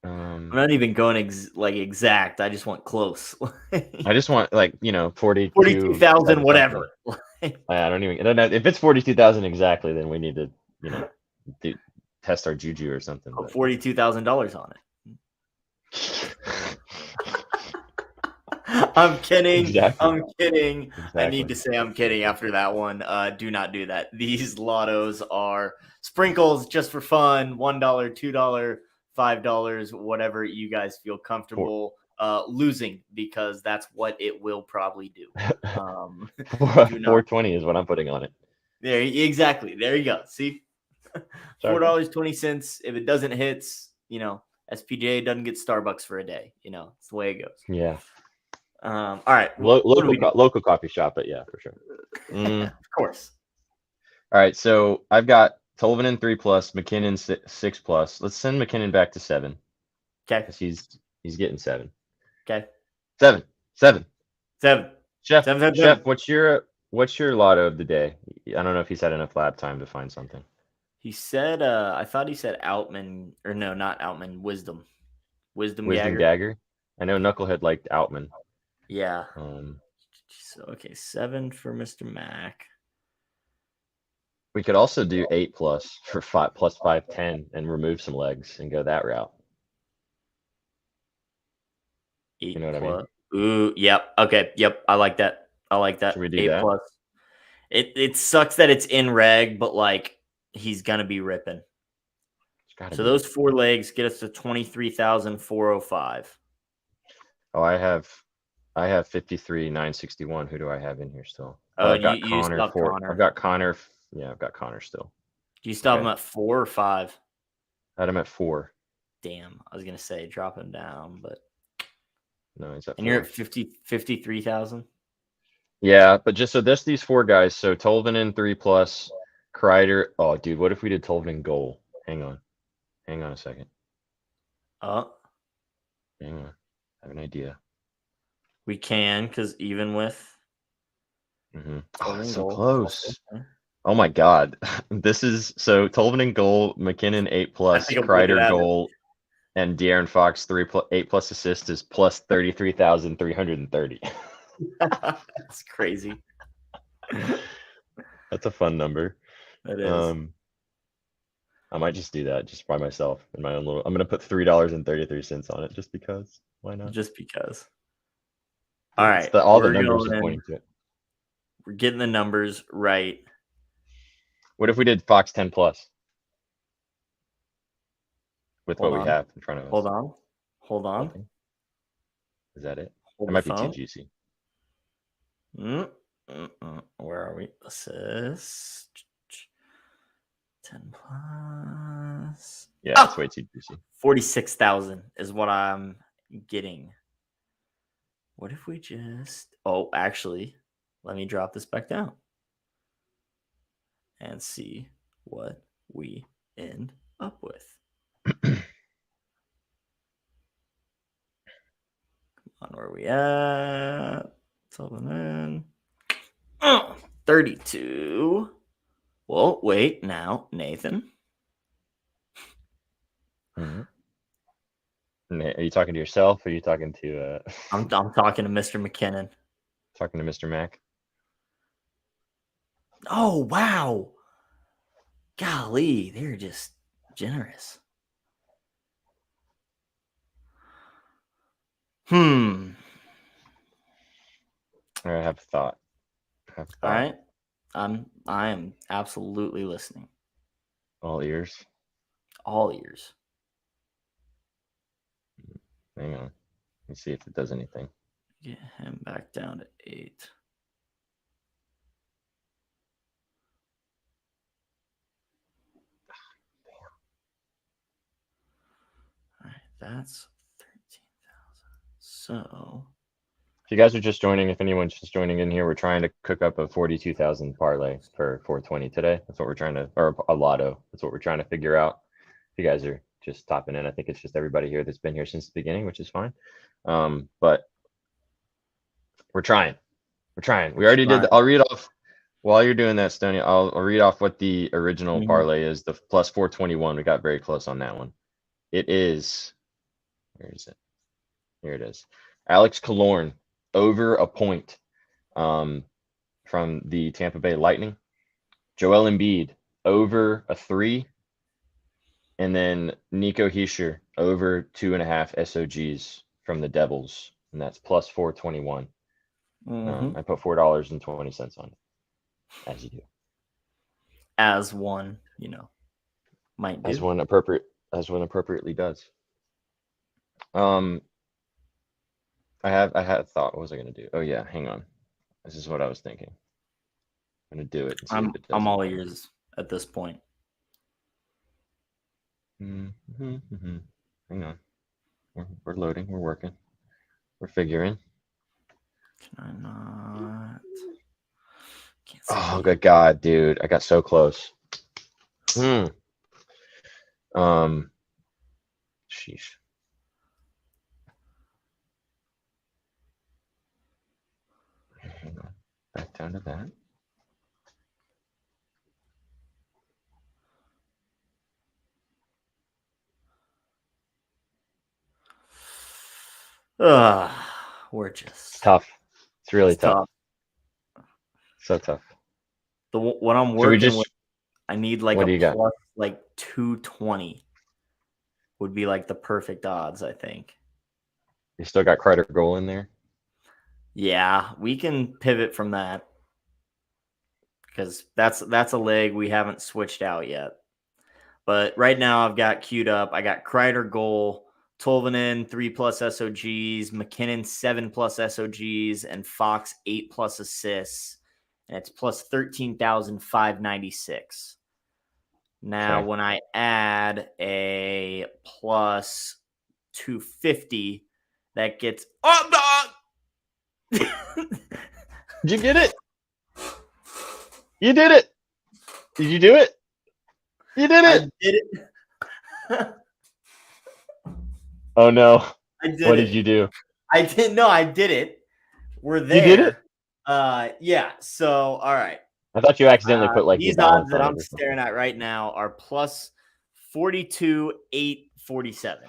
I'm not even going exact. I just want close. I just want 42,000, whatever. I don't know if it's 42,000 exactly. Then we need to test our juju or something. Put $42,000 on it. I'm kidding. Exactly. I'm kidding. Exactly. I need to say I'm kidding after that one. Do not do that. These lottos are sprinkles just for fun. $1, $2, $5, whatever you guys feel comfortable losing, because that's what it will probably do. 420 is what I'm putting on it. There, exactly. There you go. See, $4.20. If it doesn't hit, SPJ doesn't get Starbucks for a day. It's the way it goes. Yeah. All right. Local coffee shop, but yeah, for sure. Of course. All right. So I've got Tolvanen 3+, McKinnon 6+. Let's send McKinnon back to 7. Okay. Because he's getting 7. Okay. 7. Chef, Seven. what's your lotto of the day? I don't know if he's had enough lab time to find something. He said, I thought he said Outman, or no, not Outman, Wisdom Gagger. I know Knucklehead liked Outman. Yeah. So okay, 7 for Mr. Mac. We could also do 8+ for 5 plus 5, 10 and remove some legs and go that route. 8 You know what plus. I mean? Ooh, yep. Okay, yep. I like that. Should we do 8 that? plus. It sucks that it's in reg, but he's gonna be ripping. So those 4 legs get us to 23,405. Oh, I have 53,961. Who do I have in here still? Oh, I've got you Connor. stopped Connor. I've got Connor. Yeah, I've got Connor still. Do you stop him at 4 or 5? I had him at 4. Damn, I was gonna say drop him down, but no, he's at 4. And you're at 53,000. Yeah, but just so these 4 guys. So Tolvanen 3+, Kreider. Oh, dude, what if we did Tolvanen goal? Hang on a second. Oh, Hang on, I have an idea. we can, because even with Oh, Tolvanen so goal, close. okay. Oh my God, this is so Tolvanen goal, McKinnon 8+, think I'm looking Kreider at it. goal, and De'Aaron Fox 8+ assists is plus 33,330. That's crazy. That's a fun number. That is. I might just do that just by myself in my own little. I'm gonna put $3.33 on it just because. Why not? Just because. All right. All the we're numbers going are in. pointing to it. We're getting the numbers right. What if we did Fox 10+ with Hold what we on. have in front of us? Hold on. Nothing? Is that it? Hold That the might be too phone. juicy. Where are we? Assist 10+. Yeah, it's way too juicy. 46,000 is what I'm getting. What if we just? Oh, actually, let me drop this back down and see what we end up with. Come on, where are we at? Tolvanen. 32. Well, wait now, Nathan. Are you talking to yourself or are you talking to I'm talking to Mr. McKinnon. talking to Mr. Mac? Oh, wow. Golly, they're just generous. All right, I have a thought. All right. I am absolutely listening. All ears. All ears. Hang on. Let me see if it does anything. Get him back down to 8. All right, that's 13,000. So, If you guys are just joining, if anyone's just joining in here, we're trying to cook up a 42,000 parlay for 420 today. That's what we're trying to, or a lotto. That's what we're trying to figure out. If you guys are just topping in, I think it's just everybody here that's been here since the beginning, which is fine. But we're trying. We're trying. We already did. I'll read off while you're doing that, Stoney. I'll read off what the original parlay is. The plus 421. We got very close on that one. It is. Where is it? Here it is. Alex Killorn over a point from the Tampa Bay Lightning. Joel Embiid over a 3. And then Nico Hischier over 2.5 SOGs from the Devils. And that's plus 421. I put $4.20 on it, as you do. As one, might do. As one appropriately does. I had a thought. What was I gonna do? Oh yeah, hang on. This is what I was thinking. I'm gonna do it. And see if it does I'm all anything. ears at this point. Hang on. We're loading. We're working. We're figuring. Can I not? Can't see. Oh, good God, dude. I got so close. Sheesh. Hang on. Back down to that. We're just Tough. It's really it's tough. So tough. What I'm Should we working just- with, I need like what do a you got? plus like 220 would be like the perfect odds, I think. You still got Kreider goal in there? Yeah, we can pivot from that because that's a leg we haven't switched out yet. But right now I've got queued up. I got Kreider goal, Tolvanen 3+ SOGs, McKinnon 7+ SOGs, and Fox 8+ assists. And it's plus 13,596. Now, Okay. when I add a plus 250, that gets Did you get it? You did it. Did you do it? You did I it. did it. Oh no. I did What it. did you do? I didn't know I did it. We're there. You did it? Yeah. So, all right. I thought you accidentally put like These your balance odds that on it I'm or something. staring at right now are plus 42,847.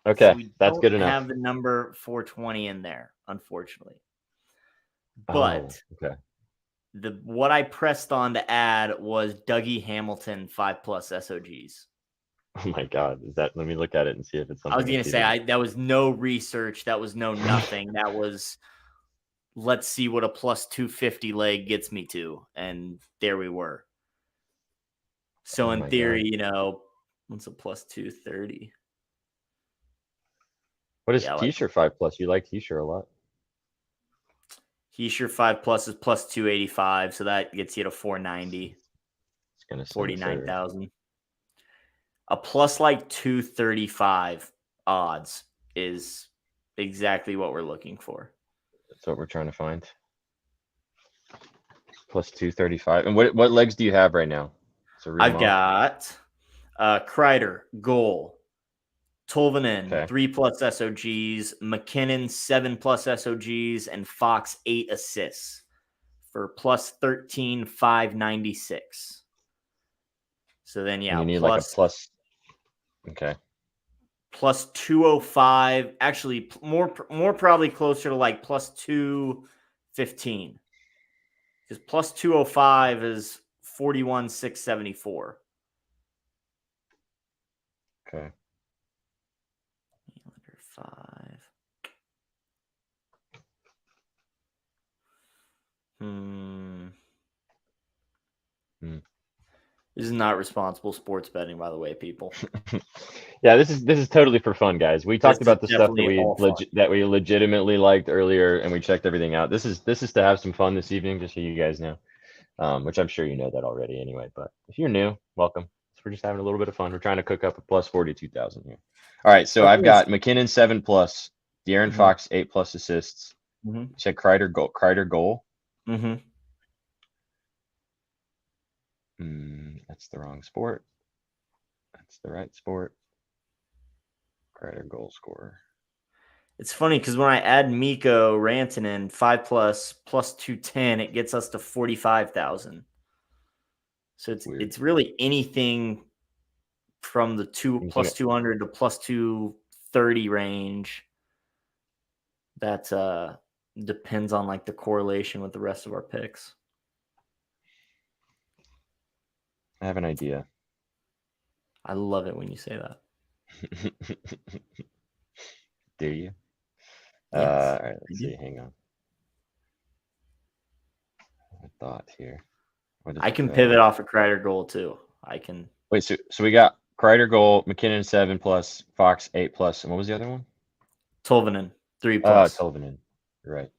Okay, So we that's good don't enough. have the number 420 in there, unfortunately. Oh, But okay. what I pressed on to add was Dougie Hamilton 5+ SOGs. Oh my God. Is that? Let me look at it and see if it's something. I was gonna say that was no research. That was no nothing. That was let's see what a plus 250 leg gets me to, and there we were. So Oh in my theory, God. what's a plus 230? What is Yeah, like T-shirt 5+? You like T-shirt a lot. T-shirt 5+ is plus 285, so that gets you to 490. It's gonna send 49,000. A plus like 235 odds is exactly what we're looking for. That's what we're trying to find. Plus 235. And what legs do you have right now? So I've got Kreider, goal. Tolvanen, Okay. 3+ SOGs. McKinnon, 7+ SOGs. And Fox, 8 assists for plus 13,596. So then, yeah, you need like a plus. Okay. Plus 205. Actually, more probably closer to like plus 215. Because plus 205 is 41,674. Okay. Under 5. This is not responsible sports betting, by the way, people. Yeah, this is totally for fun, guys. We talked about the stuff that we legitimately liked earlier, and we checked everything out. This is to have some fun this evening, just so you guys know, which I'm sure you know that already anyway. But if you're new, welcome. So we're just having a little bit of fun. We're trying to cook up a plus 42,000 here. All right, so I've got McKinnon 7+, De'Aaron Fox 8+ assists. You said Kreider goal. That's the wrong sport. That's the right sport. Kreider goal scorer. It's funny because when I add Mikko Rantanen 5+ plus 210, it gets us to 45,000. So it's really anything from the plus 200 to plus 230 range. That depends on like the correlation with the rest of our picks. I have an idea. I love it when you say that. Do you? Yes, all right, let's see. Hang on. A thought here. I can pivot off a Kreider goal too. I can. Wait, so we got Kreider goal, McKinnon 7+, Fox 8+, and what was the other one? Tolvanen 3+. Tolvanen. You're right.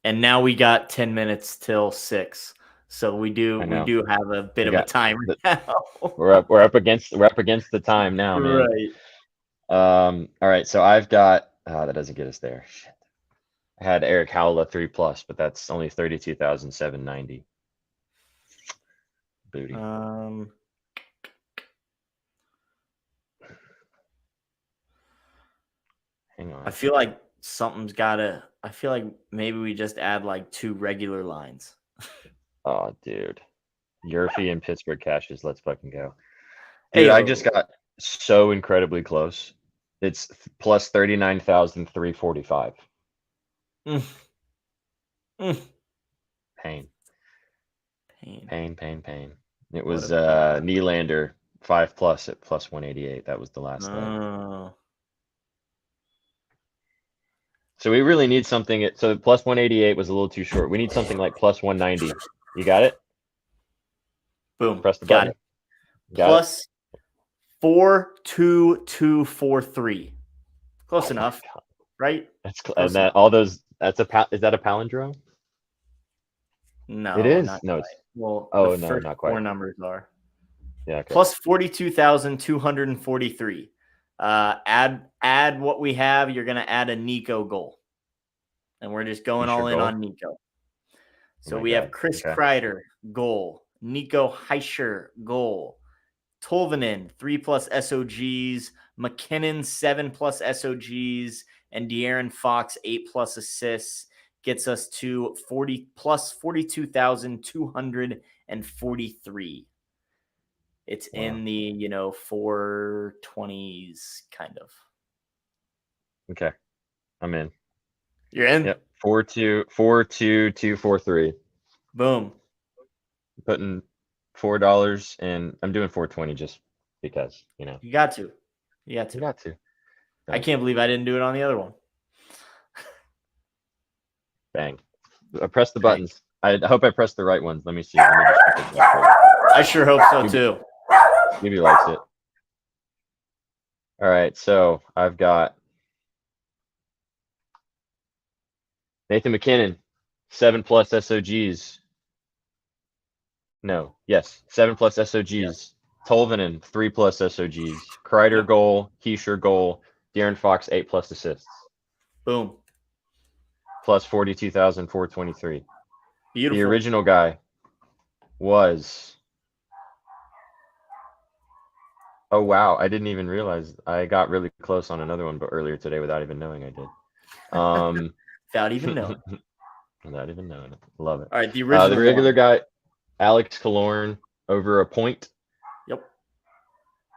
And now we got 10 minutes till 6. So we do have a bit of a timer now. we're up against the time now, man. Right. All right, so I've got that doesn't get us there. Shit. I had Eric Howell 3+, but that's only 32,790. Booty. Hang on. I feel like something's gotta. I feel like maybe we just add like 2 regular lines. Oh, dude. Yurfie and Pittsburgh cashes. Let's fucking go. Dude, I just got so incredibly close. It's plus 39,345. Pain. It was Nylander 5+ at plus 188. That was the last leg. So we really need something. So plus 188 was a little too short. We need something like plus 190. You got it? Boom. Press the got button. It. Plus 42243. Close enough, right? That's and that all those. That's is that a palindrome? No, it is. Not no, quite. Well, oh the no, first not quite. 4 numbers are. Yeah. Okay. Plus 42,243. Add what we have. You're gonna add a Nico goal. and we're just going Heischer all in goal? on Nico. So my we God. have Chris Okay. Kreider, goal. Nico Heischer, goal. Tolvanen, 3+ SOGs. McKinnon, 7+ SOGs. And De'Aaron Fox, 8+ assists. Gets us to 42,243. It's in the 420s kind of. Okay. I'm in. You're in? Yep. 42243. Boom. Putting $4 and I'm doing 420 just because, You got to. You got to. You got to. I can't believe I didn't do it on the other one. Bang. I pressed the buttons. I hope I pressed the right ones. Let me see. Let me just check this real quick. I sure hope so too. Maybe likes it. All right, so I've got Nathan McKinnon, 7+ SOGs. No, yes, 7+ SOGs. Yep. Tolvanen, 3+ SOGs. Kreider goal, Heischer goal, De'Aaron Fox 8+ assists. Boom. Plus 42,423. Beautiful. The original guy was. Oh wow! I didn't even realize I got really close on another one, but earlier today without even knowing I did. Without even knowing. Without even knowing it. Love it. All right, the original. The regular guy, Alex Killorn, over a point. Yep.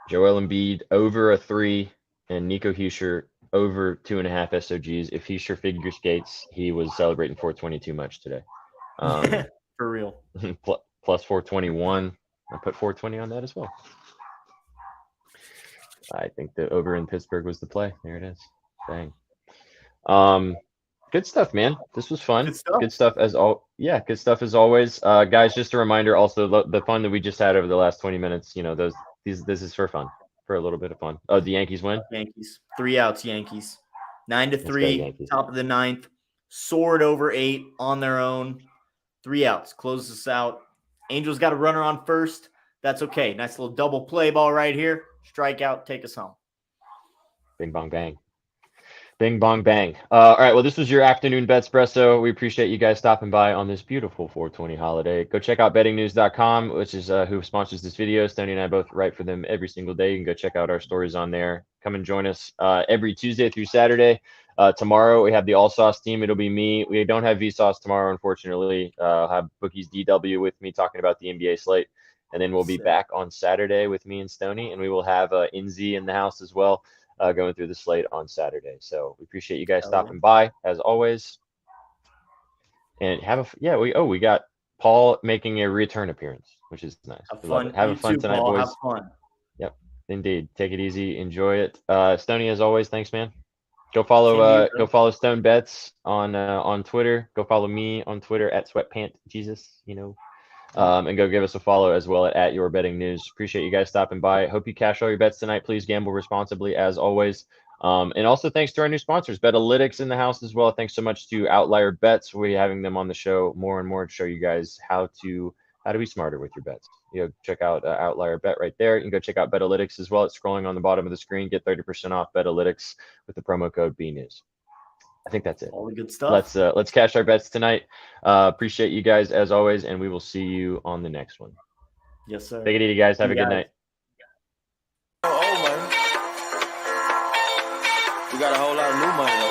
Joel Embiid over a 3, and Nico Heischer over 2.5 SOGs. If Heischer figure skates, he was celebrating 420 too much today. For real. Plus 421. I put 420 on that as well. I think the over in Pittsburgh was the play. There it is. Bang. Good stuff, man. This was fun. Good stuff as good stuff as always. Guys, just a reminder also the fun that we just had over the last 20 minutes, this is for fun. For a little bit of fun. Oh, the Yankees win? Yankees. 3 outs, Yankees. 9-3, top of the 9th. Soared over 8 on their own. 3 outs. Closes us out. Angels got a runner on first. That's okay. Nice little double play ball right here. Strikeout, take us home. Bing, bong, bang. Bing, bong, bang. All right, well, this was your afternoon BETSPRESSO. We appreciate you guys stopping by on this beautiful 420 holiday. Go check out bettingnews.com, which is who sponsors this video. Stoney and I both write for them every single day. You can go check out our stories on there. Come and join us every Tuesday through Saturday. Tomorrow, we have the All-Sauce team. It'll be me. We don't have Vsauce tomorrow, unfortunately. I'll have Bookies DW with me talking about the NBA slate. And then we'll be back on Saturday with me and Stoney, and we will have Inzi in the house as well, going through the slate on Saturday. So we appreciate you guys stopping by as always. And we got Paul making a return appearance, which is nice. Have fun tonight, Paul. boys. Have fun. Yep, indeed. Take it easy. Enjoy it. Stoney, as always, thanks, man. Go follow Stone Bets on Twitter. Go follow me on Twitter at SweatPantJesus. And go give us a follow as well at Your Betting News. Appreciate you guys stopping by. Hope you cash all your bets tonight. Please gamble responsibly as always. And also thanks to our new sponsors, Betalytics in the house as well. Thanks so much to Outlier Bets. We're having them on the show more and more to show you guys how to be smarter with your bets. Check out Outlier Bet right there. You can go check out Betalytics as well. It's scrolling on the bottom of the screen. Get 30% off Betalytics with the promo code BNews. I think that's it. All the good stuff. Let's cash our bets tonight. Appreciate you guys as always, and we will see you on the next one. Yes, sir. Take it easy, guys. Have a good night. We got a whole lot of new money.